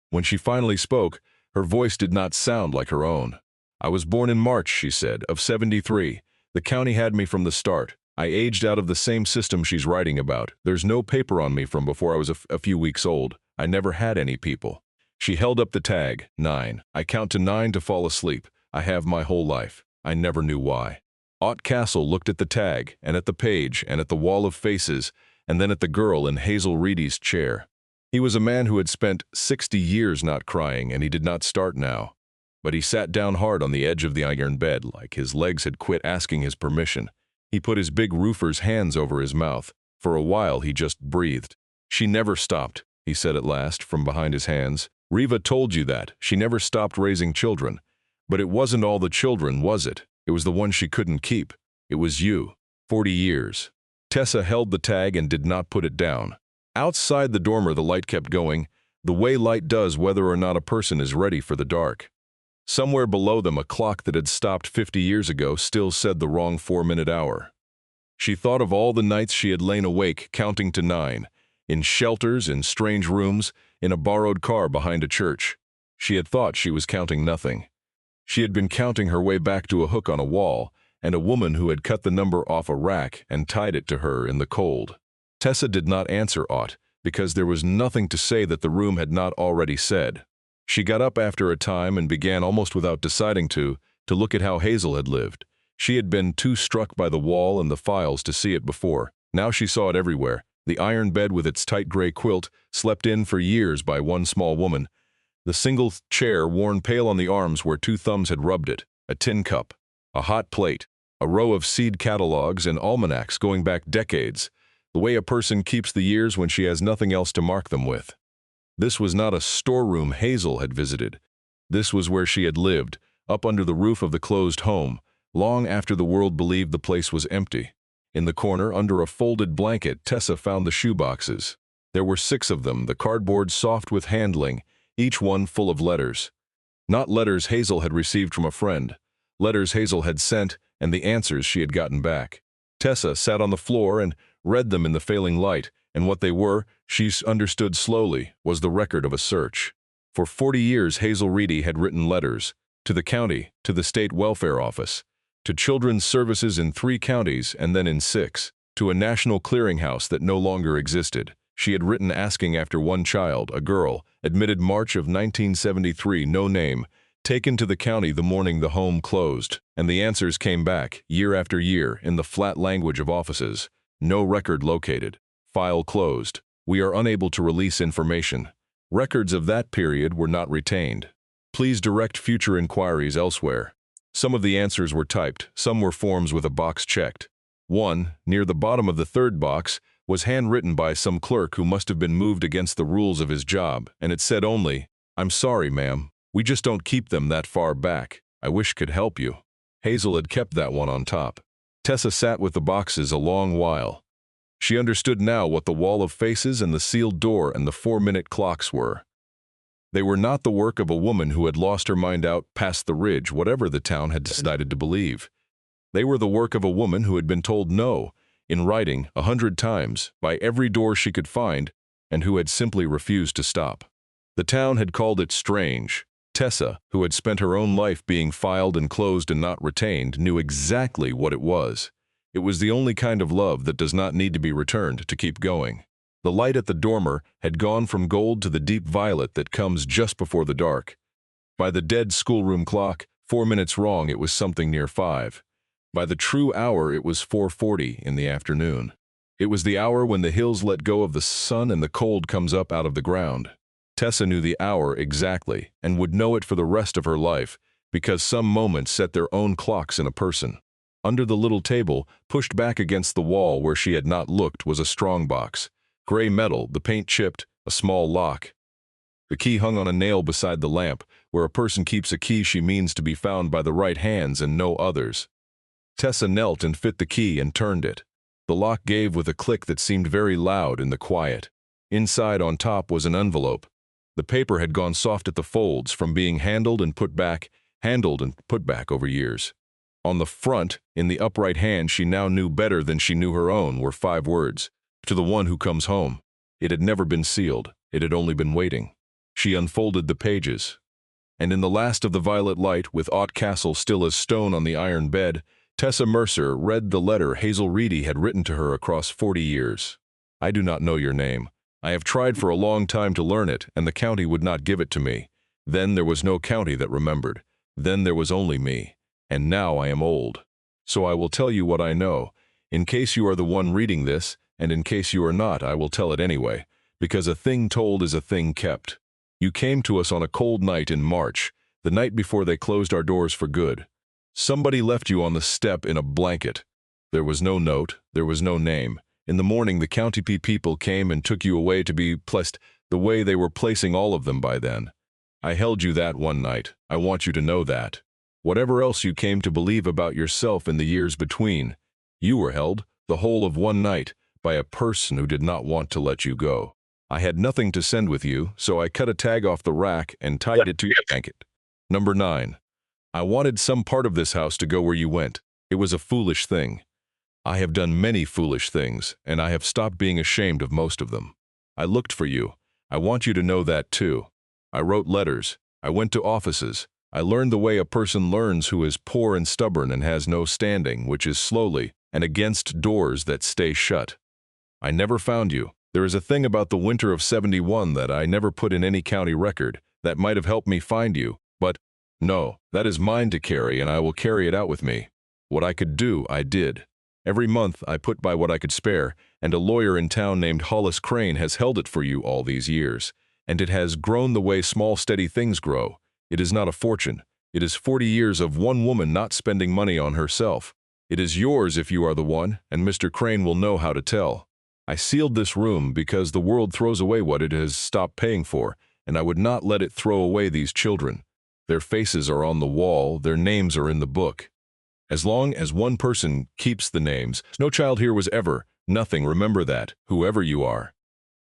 When she finally spoke, her voice did not sound like her own. "I was born in March," she said, "of 73. The county had me from the start. I aged out of the same system she's writing about. There's no paper on me from before I was a few weeks old. I never had any people." She held up the tag, 9. "I count to 9 to fall asleep. I have my whole life. I never knew why. Ott Castle looked at the tag, and at the page, and at the wall of faces, and then at the girl in Hazel Reedy's chair. He was a man who had spent 60 years not crying, and he did not start now. But he sat down hard on the edge of the iron bed, like his legs had quit asking his permission. He put his big roofer's hands over his mouth. For a while he just breathed. She never stopped, he said at last, from behind his hands. Riva told you that. She never stopped raising children. But it wasn't all the children, was it? It was the one she couldn't keep. It was you. 40 years. Tessa held the tag and did not put it down. Outside the dormer the light kept going, the way light does whether or not a person is ready for the dark. Somewhere below them a clock that had stopped 50 years ago still said the wrong 4-minute hour. She thought of all the nights she had lain awake counting to 9, in shelters, in strange rooms, in a borrowed car behind a church. She had thought she was counting nothing. She had been counting her way back to a hook on a wall, and a woman who had cut the number off a rack and tied it to her in the cold. Tessa did not answer aught, because there was nothing to say that the room had not already said. She got up after a time and began, almost without deciding to look at how Hazel had lived. She had been too struck by the wall and the files to see it before. Now she saw it everywhere. The iron bed with its tight gray quilt, slept in for years by one small woman. The single chair worn pale on the arms where 2 thumbs had rubbed it. A tin cup. A hot plate. A row of seed catalogs and almanacs going back decades. The way a person keeps the years when she has nothing else to mark them with. This was not a storeroom Hazel had visited. This was where she had lived, up under the roof of the closed home, long after the world believed the place was empty. In the corner, under a folded blanket, Tessa found the shoeboxes. There were 6 of them, the cardboard soft with handling, each one full of letters. Not letters Hazel had received from a friend. Letters Hazel had sent, and the answers she had gotten back. Tessa sat on the floor and read them in the failing light, and what they were, she understood slowly, was the record of a search. For 40 years Hazel Reedy had written letters, to the county, to the state welfare office, to children's services in 3 counties and then in 6, to a national clearinghouse that no longer existed. She had written asking after one child, a girl, admitted March of 1973, no name, taken to the county the morning the home closed, and the answers came back, year after year, in the flat language of offices. No record located. File closed. We are unable to release information. Records of that period were not retained. Please direct future inquiries elsewhere. Some of the answers were typed, some were forms with a box checked. One, near the bottom of the 3rd box, was handwritten by some clerk who must have been moved against the rules of his job, and it said only, "I'm sorry, ma'am. We just don't keep them that far back. I wish could help you." Hazel had kept that one on top. Tessa sat with the boxes a long while. She understood now what the wall of faces and the sealed door and the 4-minute clocks were. They were not the work of a woman who had lost her mind out past the ridge, whatever the town had decided to believe. They were the work of a woman who had been told no, in writing 100 times, by every door she could find, and who had simply refused to stop. The town had called it strange. Tessa, who had spent her own life being filed and closed and not retained, knew exactly what it was. It was the only kind of love that does not need to be returned to keep going. The light at the dormer had gone from gold to the deep violet that comes just before the dark. By the dead schoolroom clock, 4 minutes wrong, it was something near 5. By the true hour, it was 4:40 in the afternoon. It was the hour when the hills let go of the sun and the cold comes up out of the ground. Tessa knew the hour exactly and would know it for the rest of her life, because some moments set their own clocks in a person. Under the little table, pushed back against the wall where she had not looked, was a strong box. Gray metal, the paint chipped, a small lock. The key hung on a nail beside the lamp, where a person keeps a key she means to be found by the right hands and no others. Tessa knelt and fit the key and turned it. The lock gave with a click that seemed very loud in the quiet. Inside on top was an envelope. The paper had gone soft at the folds from being handled and put back over years. On the front, in the upright hand she now knew better than she knew her own, were 5 words. To the one who comes home. It had never been sealed. It had only been waiting. She unfolded the pages. And in the last of the violet light, with Ott Castle still as stone on the iron bed, Tessa Mercer read the letter Hazel Reedy had written to her across 40 years. "I do not know your name. I have tried for a long time to learn it, and the county would not give it to me. Then there was no county that remembered. Then there was only me, and now I am old. So I will tell you what I know, in case you are the one reading this, and in case you are not, I will tell it anyway, because a thing told is a thing kept. You came to us on a cold night in March, the night before they closed our doors for good. Somebody left you on the step in a blanket. There was no note, there was no name. In the morning the county people came and took you away to be placed the way they were placing all of them by then. I held you that one night. I want you to know that. Whatever else you came to believe about yourself in the years between, you were held, the whole of one night, by a person who did not want to let you go. I had nothing to send with you, so I cut a tag off the rack and tied it to your blanket. Number 9. I wanted some part of this house to go where you went. It was a foolish thing. I have done many foolish things, and I have stopped being ashamed of most of them. I looked for you. I want you to know that too. I wrote letters. I went to offices. I learned the way a person learns who is poor and stubborn and has no standing, which is slowly, and against doors that stay shut. I never found you. There is a thing about the winter of '71 that I never put in any county record that might have helped me find you, but no, that is mine to carry, and I will carry it out with me. What I could do, I did. Every month I put by what I could spare, and a lawyer in town named Hollis Crane has held it for you all these years, and it has grown the way small steady things grow. It is not a fortune. It is 40 years of one woman not spending money on herself. It is yours if you are the one, and Mr. Crane will know how to tell. I sealed this room because the world throws away what it has stopped paying for, and I would not let it throw away these children. Their faces are on the wall, their names are in the book. As long as one person keeps the names, no child here was ever nothing. Remember that, whoever you are.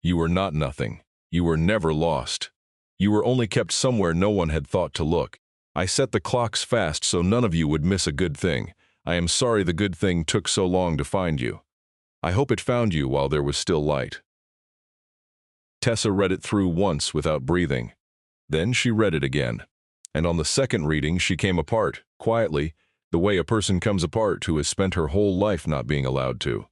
You were not nothing. You were never lost. You were only kept somewhere no one had thought to look. I set the clocks fast so none of you would miss a good thing. I am sorry the good thing took so long to find you. I hope it found you while there was still light. Tessa read it through once without breathing. Then she read it again. And on the second reading she came apart, quietly, the way a person comes apart who has spent her whole life not being allowed to.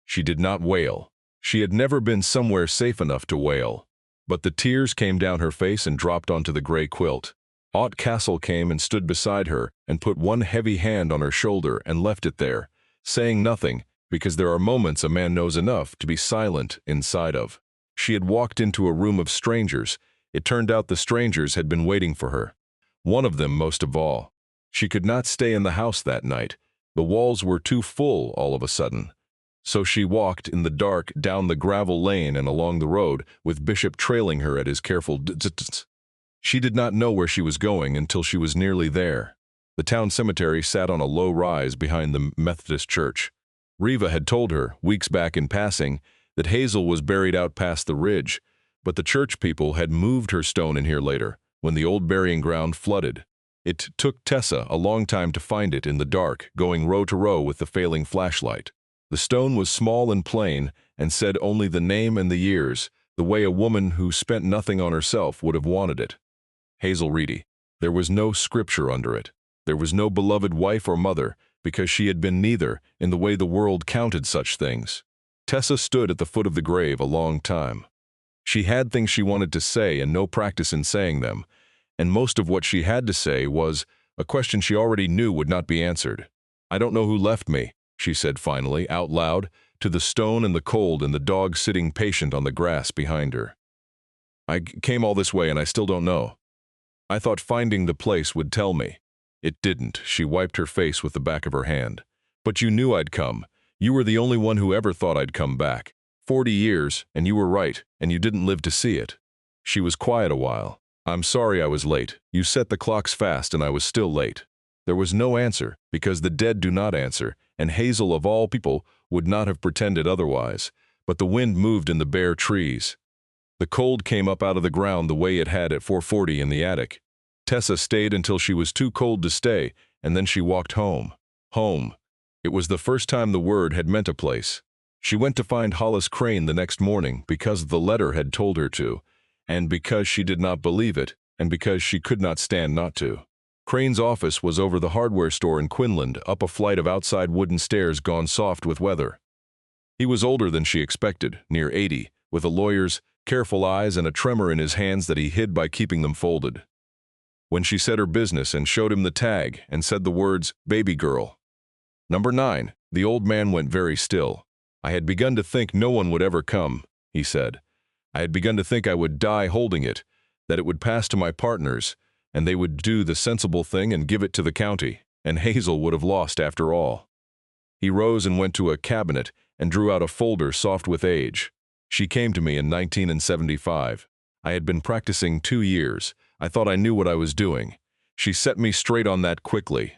She did not wail. She had never been somewhere safe enough to wail. But the tears came down her face and dropped onto the gray quilt. Aunt Castle came and stood beside her and put one heavy hand on her shoulder and left it there, saying nothing, because there are moments a man knows enough to be silent inside of. She had walked into a room of strangers. It turned out the strangers had been waiting for her. One of them most of all. She could not stay in the house that night. The walls were too full all of a sudden. So she walked in the dark down the gravel lane and along the road, with Bishop trailing her at his careful distance. She did not know where she was going until she was nearly there. The town cemetery sat on a low rise behind the Methodist church. Reva had told her, weeks back in passing, that Hazel was buried out past the ridge, but the church people had moved her stone in here later, when the old burying ground flooded. It took Tessa a long time to find it in the dark, going row to row with the failing flashlight. The stone was small and plain, and said only the name and the years, the way a woman who spent nothing on herself would have wanted it. Hazel Reedy. There was no scripture under it. There was no beloved wife or mother, because she had been neither, in the way the world counted such things. Tessa stood at the foot of the grave a long time. She had things she wanted to say and no practice in saying them, and most of what she had to say was a question she already knew would not be answered. "I don't know who left me," she said finally, out loud, to the stone and the cold and the dog sitting patient on the grass behind her. "I came all this way and I still don't know. I thought finding the place would tell me. It didn't." She wiped her face with the back of her hand. "But you knew I'd come. You were the only one who ever thought I'd come back. 40 years, and you were right, and you didn't live to see it." She was quiet a while. "I'm sorry I was late. You set the clocks fast and I was still late." There was no answer, because the dead do not answer, and Hazel of all people would not have pretended otherwise, but the wind moved in the bare trees. The cold came up out of the ground the way it had at 440 in the attic. Tessa stayed until she was too cold to stay, and then she walked home. Home. It was the first time the word had meant a place. She went to find Hollis Crane the next morning because the letter had told her to, and because she did not believe it, and because she could not stand not to. Crane's office was over the hardware store in Quinland, up a flight of outside wooden stairs gone soft with weather. He was older than she expected, near 80, with a lawyer's careful eyes and a tremor in his hands that he hid by keeping them folded. when she said her business and showed him the tag and said the words, "baby girl." Number 9. The old man went very still. "I had begun to think no one would ever come," he said. "I had begun to think I would die holding it, that it would pass to my partners, and they would do the sensible thing and give it to the county, and Hazel would have lost after all." He rose and went to a cabinet and drew out a folder soft with age. "She came to me in 1975. I had been practicing 2 years. I thought I knew what I was doing. She set me straight on that quickly."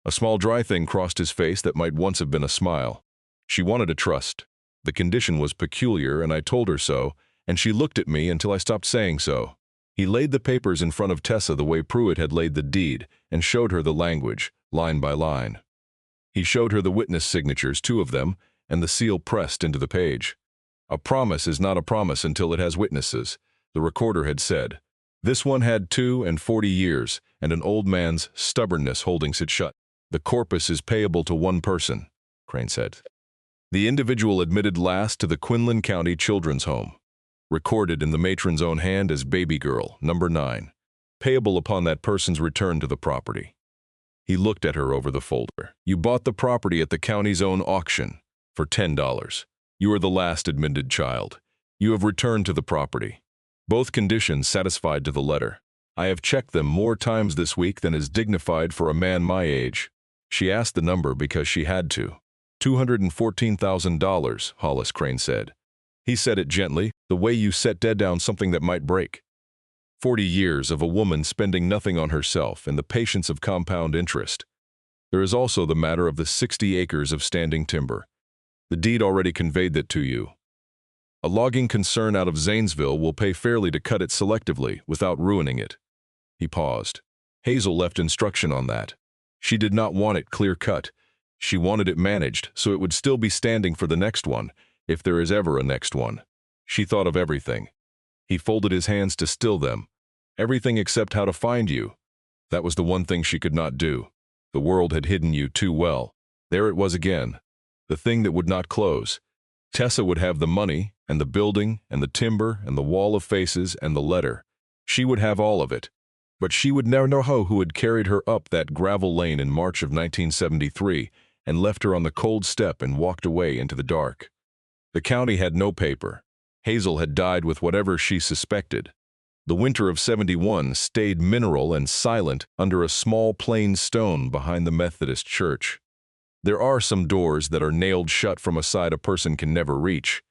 A small dry thing crossed his face that might once have been a smile. "She wanted a trust. The condition was peculiar, and I told her so, and she looked at me until I stopped saying so." He laid the papers in front of Tessa the way Pruitt had laid the deed, and showed her the language, line by line. He showed her the witness signatures, 2 of them, and the seal pressed into the page. "A promise is not a promise until it has witnesses," the recorder had said. This one had 2 and 40 years, and an old man's stubbornness holding it shut. "The corpus is payable to one person," Crane said. "The individual admitted last to the Quinland County Children's Home. Recorded in the matron's own hand as baby girl, number 9. Payable upon that person's return to the property." He looked at her over the folder. "You bought the property at the county's own auction for $10. You are the last admitted child. You have returned to the property. Both conditions satisfied to the letter. I have checked them more times this week than is dignified for a man my age." She asked the number because she had to. $214,000, Hollis Crane said. He said it gently, the way you set dead down something that might break. 40 years of a woman spending nothing on herself and the patience of compound interest. There is also the matter of the 60 acres of standing timber. The deed already conveyed that to you. A logging concern out of Zanesville will pay fairly to cut it selectively without ruining it." He paused. Hazel left instruction on that. She did not want it clear-cut. She wanted it managed so it would still be standing for the next one, if there is ever a next one. She thought of everything. He folded his hands to still them. Everything except how to find you. That was the one thing she could not do. The world had hidden you too well. There it was again. The thing that would not close. Tessa would have the money, and the building, and the timber, and the wall of faces, and the letter. She would have all of it. But she would never know who had carried her up that gravel lane in March of 1973 and left her on the cold step and walked away into the dark. The county had no paper. Hazel had died with whatever she suspected. The winter of '71 stayed mineral and silent under a small plain stone behind the Methodist church. There are some doors that are nailed shut from a side a person can never reach.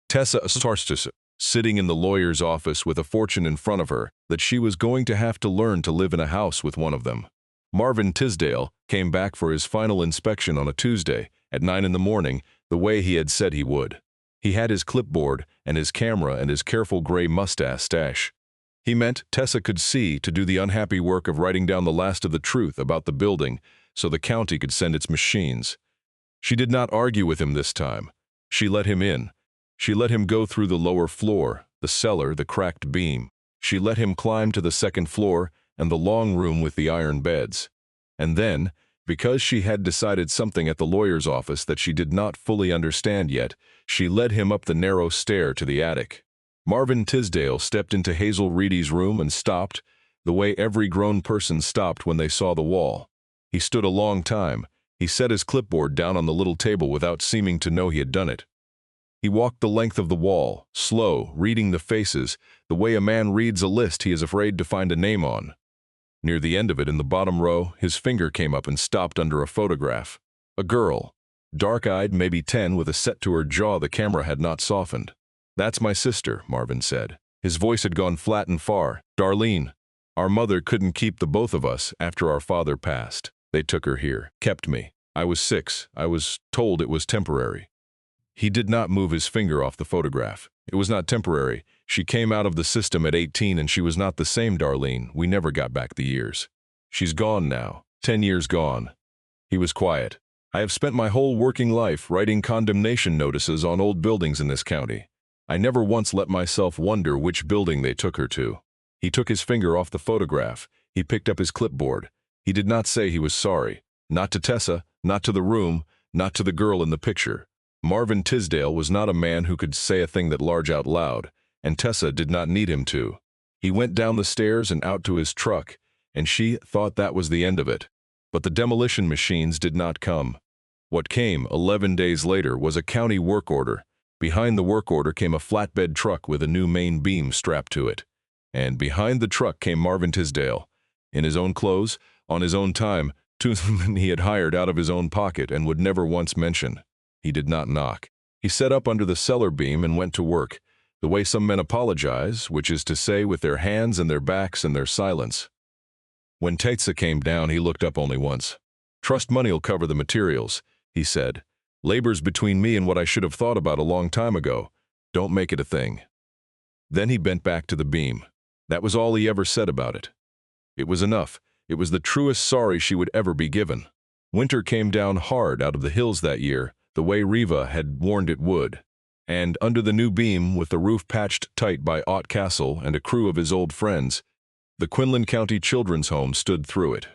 Tessa asserted, sitting in the lawyer's office with a fortune in front of her, that she was going to have to learn to live in a house with one of them. Marvin Tisdale came back for his final inspection on a Tuesday at 9 in the morning, the way he had said he would. He had his clipboard and his camera and his careful gray mustache. He meant Tessa could see to do the unhappy work of writing down the last of the truth about the building so the county could send its machines. She did not argue with him this time. She let him in. She let him go through the lower floor, the cellar, the cracked beam. She let him climb to the second floor and the long room with the iron beds. And then, because she had decided something at the lawyer's office that she did not fully understand yet, she led him up the narrow stair to the attic. Marvin Tisdale stepped into Hazel Reedy's room and stopped, the way every grown person stopped when they saw the wall. He stood a long time. He set his clipboard down on the little table without seeming to know he had done it. He walked the length of the wall, slow, reading the faces, the way a man reads a list he is afraid to find a name on. Near the end of it, in the bottom row, his finger came up and stopped under a photograph. A girl, dark-eyed, maybe 10, with a set to her jaw the camera had not softened. "That's my sister," Marvin said. His voice had gone flat and far. "Darlene. Our mother couldn't keep the both of us after our father passed. They took her here, kept me. I was 6. I was told it was temporary." He did not move his finger off the photograph. "It was not temporary. She came out of the system at 18 and she was not the same, Darlene. We never got back the years. She's gone now. 10 years gone." He was quiet. "I have spent my whole working life writing condemnation notices on old buildings in this county. I never once let myself wonder which building they took her to." He took his finger off the photograph. He picked up his clipboard. He did not say he was sorry. Not to Tessa, not to the room, not to the girl in the picture. Marvin Tisdale was not a man who could say a thing that large out loud, and Tessa did not need him to. He went down the stairs and out to his truck, and she thought that was the end of it. But the demolition machines did not come. What came 11 days later was a county work order. Behind the work order came a flatbed truck with a new main beam strapped to it. And behind the truck came Marvin Tisdale, in his own clothes, on his own time, two men he had hired out of his own pocket and would never once mention. He did not knock. He set up under the cellar beam and went to work, the way some men apologize, which is to say with their hands and their backs and their silence. When Tessa came down, he looked up only once. "Trust money'll cover the materials," he said. "Labor's between me and what I should have thought about a long time ago. Don't make it a thing." Then he bent back to the beam. That was all he ever said about it. It was enough. It was the truest sorry she would ever be given. Winter came down hard out of the hills that year, the way Riva had warned it would. And under the new beam, with the roof patched tight by Ott Castle and a crew of his old friends, the Quinland County Children's Home stood through it.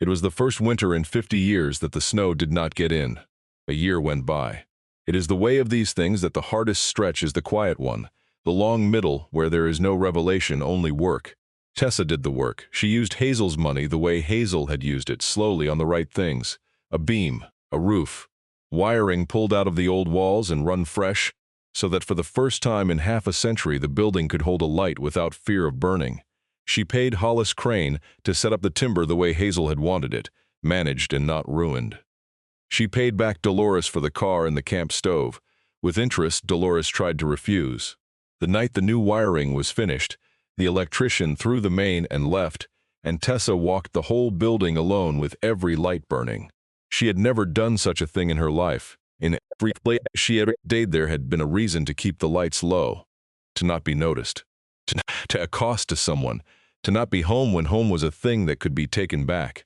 It was the first winter in 50 years that the snow did not get in. A year went by. It is the way of these things that the hardest stretch is the quiet one, the long middle where there is no revelation, only work. Tessa did the work. She used Hazel's money the way Hazel had used it, slowly on the right things. A beam, a roof, wiring pulled out of the old walls and run fresh, so that for the first time in half a century the building could hold a light without fear of burning. She paid Hollis Crane to set up the timber the way Hazel had wanted it, managed and not ruined. She paid back Dolores for the car and the camp stove. With interest, Dolores tried to refuse. The night the new wiring was finished, the electrician threw the main and left, and Tessa walked the whole building alone with every light burning. She had never done such a thing in her life. In every place she had stayed there had been a reason to keep the lights low, to not be noticed, to accost to someone, to not be home when home was a thing that could be taken back.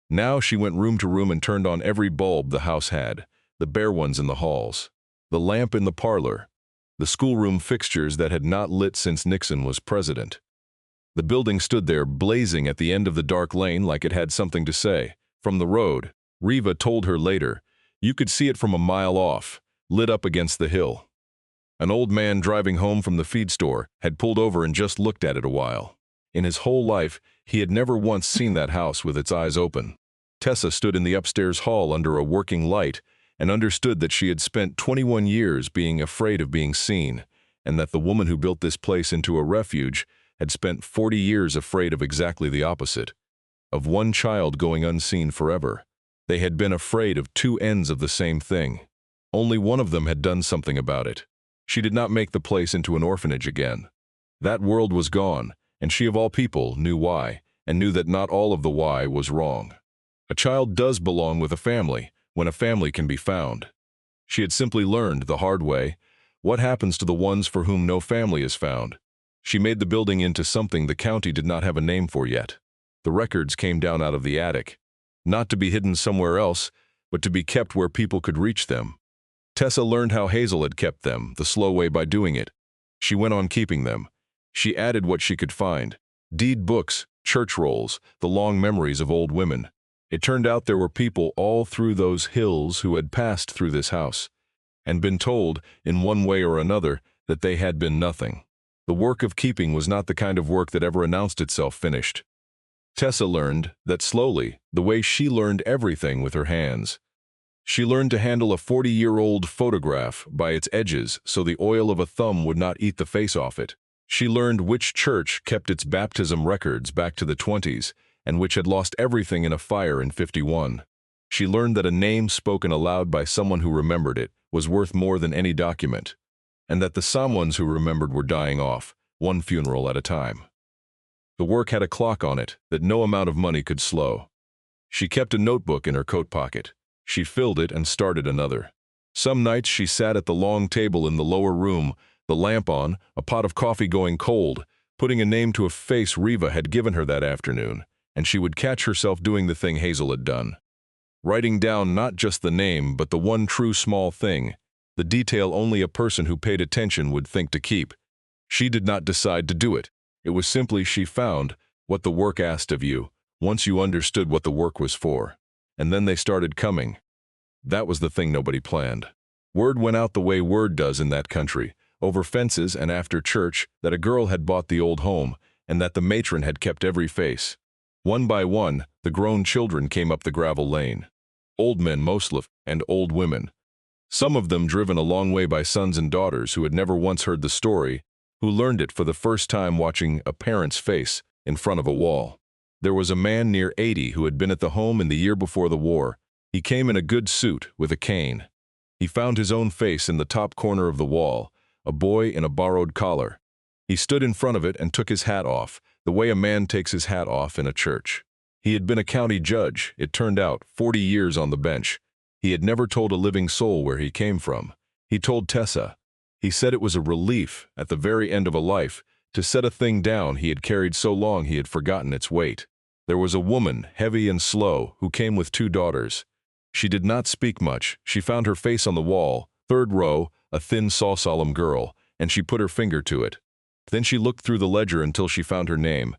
Now she went room to room and turned on every bulb the house had, the bare ones in the halls, the lamp in the parlor, the schoolroom fixtures that had not lit since Nixon was president. The building stood there blazing at the end of the dark lane like it had something to say. From the road, Riva told her later, you could see it from a mile off, lit up against the hill. An old man driving home from the feed store had pulled over and just looked at it a while. In his whole life, he had never once seen that house with its eyes open. Tessa stood in the upstairs hall under a working light and understood that she had spent 21 years being afraid of being seen, and that the woman who built this place into a refuge had spent 40 years afraid of exactly the opposite, of one child going unseen forever. They had been afraid of two ends of the same thing. Only one of them had done something about it. She did not make the place into an orphanage again. That world was gone, and she of all people knew why, and knew that not all of the why was wrong. A child does belong with a family, when a family can be found. She had simply learned the hard way what happens to the ones for whom no family is found. She made the building into something the county did not have a name for yet. The records came down out of the attic, not to be hidden somewhere else, but to be kept where people could reach them. Tessa learned how Hazel had kept them, the slow way by doing it. She went on keeping them. She added what she could find: deed books, church rolls, the long memories of old women. It turned out there were people all through those hills who had passed through this house, and been told, in one way or another, that they had been nothing. The work of keeping was not the kind of work that ever announced itself finished. Tessa learned that slowly, the way she learned everything with her hands. She learned to handle a 40-year-old photograph by its edges so the oil of a thumb would not eat the face off it. She learned which church kept its baptism records back to the 20s and which had lost everything in a fire in 51. She learned that a name spoken aloud by someone who remembered it was worth more than any document, and that the someones who remembered were dying off, one funeral at a time. The work had a clock on it that no amount of money could slow. She kept a notebook in her coat pocket. She filled it and started another. Some nights she sat at the long table in the lower room, the lamp on, a pot of coffee going cold, putting a name to a face Riva had given her that afternoon, and she would catch herself doing the thing Hazel had done. Writing down not just the name, but the one true small thing, the detail only a person who paid attention would think to keep. She did not decide to do it. It was simply she found what the work asked of you, once you understood what the work was for. And then they started coming. That was the thing nobody planned. Word went out the way word does in that country, over fences and after church, that a girl had bought the old home, and that the matron had kept every face. One by one, the grown children came up the gravel lane. Old men mostly, and old women. Some of them driven a long way by sons and daughters who had never once heard the story, who learned it for the first time watching a parent's face in front of a wall. There was a man near 80 who had been at the home in the year before the war. He came in a good suit, with a cane. He found his own face in the top corner of the wall, a boy in a borrowed collar. He stood in front of it and took his hat off, the way a man takes his hat off in a church. He had been a county judge, it turned out, 40 years on the bench. He had never told a living soul where he came from. He told Tessa. He said it was a relief, at the very end of a life, to set a thing down he had carried so long he had forgotten its weight. There was a woman, heavy and slow, who came with 2 daughters. She did not speak much. She found her face on the wall, 3rd row, a thin, solemn girl, and she put her finger to it. Then she looked through the ledger until she found her name,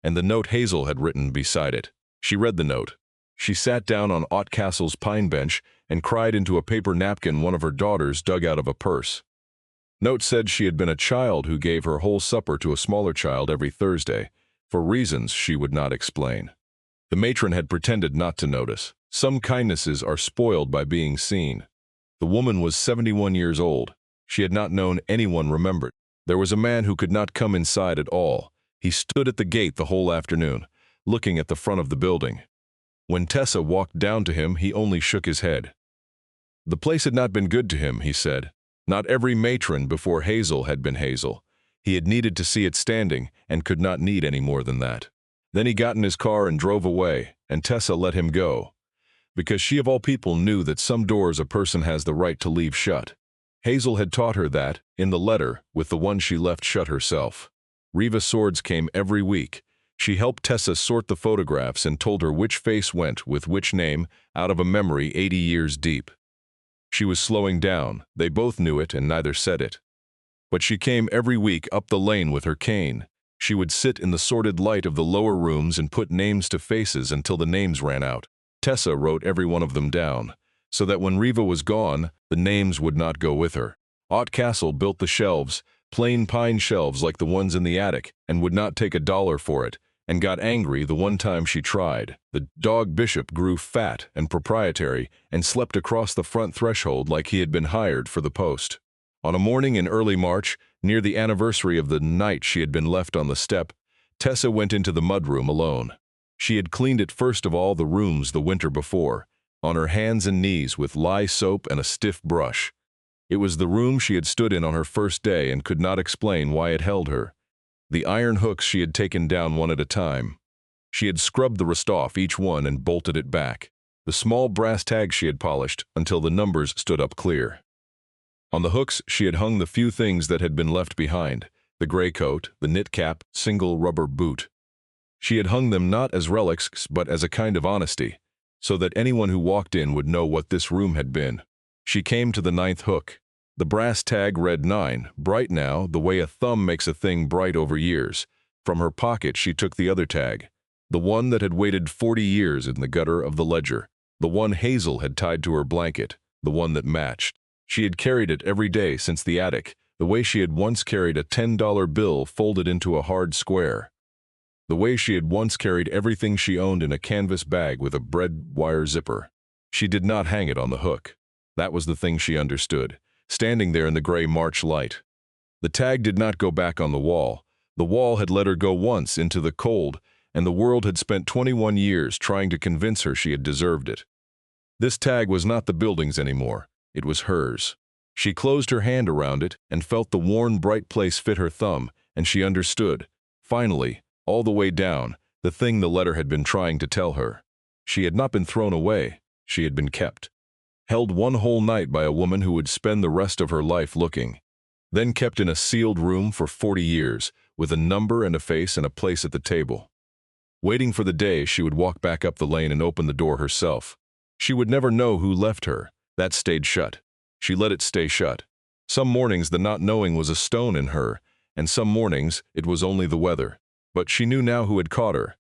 and the note Hazel had written beside it. She read the note. She sat down on Ott Castle's pine bench and cried into a paper napkin one of her daughters dug out of a purse. Note said she had been a child who gave her whole supper to a smaller child every Thursday, for reasons she would not explain. The matron had pretended not to notice. Some kindnesses are spoiled by being seen. The woman was 71 years old. She had not known anyone remembered. There was a man who could not come inside at all. He stood at the gate the whole afternoon, looking at the front of the building. When Tessa walked down to him, he only shook his head. The place had not been good to him, he said. Not every matron before Hazel had been Hazel. He had needed to see it standing and could not need any more than that. Then he got in his car and drove away, and Tessa let him go, because she of all people knew that some doors a person has the right to leave shut. Hazel had taught her that, in the letter, with the one she left shut herself. Riva Swords came every week. She helped Tessa sort the photographs and told her which face went with which name out of a memory 80 years deep. She was slowing down. They both knew it and neither said it. But she came every week up the lane with her cane. She would sit in the sordid light of the lower rooms and put names to faces until the names ran out. Tessa wrote every one of them down, so that when Riva was gone, the names would not go with her. Ott Castle built the shelves, plain pine shelves like the ones in the attic, and would not take $1 for it, and got angry the one time she tried. The dog Bishop grew fat and proprietary and slept across the front threshold like he had been hired for the post. On a morning in early March, near the anniversary of the night she had been left on the step, Tessa went into the mudroom alone. She had cleaned it first of all the rooms the winter before, on her hands and knees with lye soap and a stiff brush. It was the room she had stood in on her first day and could not explain why it held her. The iron hooks she had taken down one at a time. She had scrubbed the rust off each one and bolted it back. The small brass tags she had polished until the numbers stood up clear. On the hooks she had hung the few things that had been left behind, the gray coat, the knit cap, single rubber boot. She had hung them not as relics but as a kind of honesty, so that anyone who walked in would know what this room had been. She came to the 9th hook. The brass tag read 9, bright now, the way a thumb makes a thing bright over years. From her pocket she took the other tag, the one that had waited 40 years in the gutter of the ledger, the one Hazel had tied to her blanket, the one that matched. She had carried it every day since the attic, the way she had once carried a $10 bill folded into a hard square. The way she had once carried everything she owned in a canvas bag with a bread wire zipper. She did not hang it on the hook. That was the thing she understood, standing there in the gray March light. The tag did not go back on the wall. The wall had let her go once into the cold, and the world had spent 21 years trying to convince her she had deserved it. This tag was not the building's anymore. It was hers. She closed her hand around it and felt the worn, bright place fit her thumb, and she understood, finally, all the way down, the thing the letter had been trying to tell her. She had not been thrown away. She had been kept. Held one whole night by a woman who would spend the rest of her life looking. Then kept in a sealed room for 40 years, with a number and a face and a place at the table. Waiting for the day she would walk back up the lane and open the door herself. She would never know who left her. That stayed shut. She let it stay shut. Some mornings the not knowing was a stone in her, and some mornings it was only the weather. But she knew now who had caught her.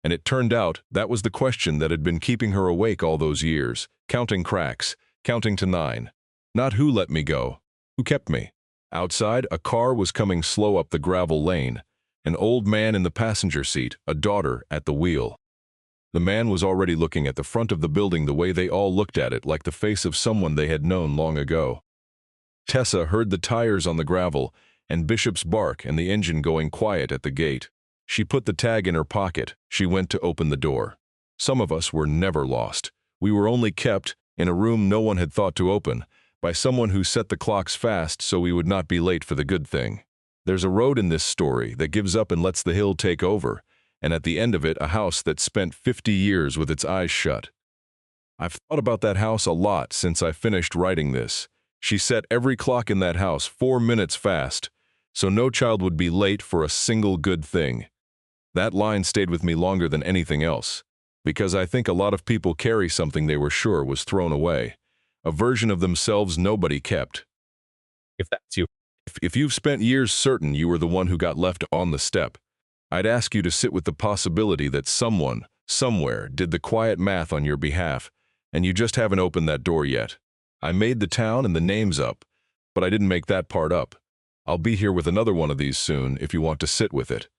And it turned out that was the question that had been keeping her awake all those years, counting cracks, counting to 9. Not who let me go, who kept me. Outside, a car was coming slow up the gravel lane, An old man in the passenger seat, a daughter at the wheel. The man was already looking at the front of the building the way they all looked at it, like the face of someone they had known long ago. Tessa heard the tires on the gravel and Bishop's bark and the engine going quiet at the gate. She put the tag in her pocket. She went to open the door. Some of us were never lost. We were only kept, in a room no one had thought to open, by someone who set the clocks fast so we would not be late for the good thing. There's a road in this story that gives up and lets the hill take over, and at the end of it a house that spent 50 years with its eyes shut. I've thought about that house a lot since I finished writing this. She set every clock in that house 4 minutes fast, so no child would be late for a single good thing. That line stayed with me longer than anything else, because I think a lot of people carry something they were sure was thrown away, a version of themselves nobody kept. If that's you. If you've spent years certain you were the one who got left on the step, I'd ask you to sit with the possibility that someone, somewhere, did the quiet math on your behalf, and you just haven't opened that door yet. I made the town and the names up, but I didn't make that part up. I'll be here with another one of these soon if you want to sit with it.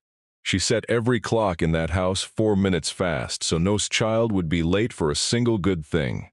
She set every clock in that house 4 minutes fast, so no child would be late for a single good thing.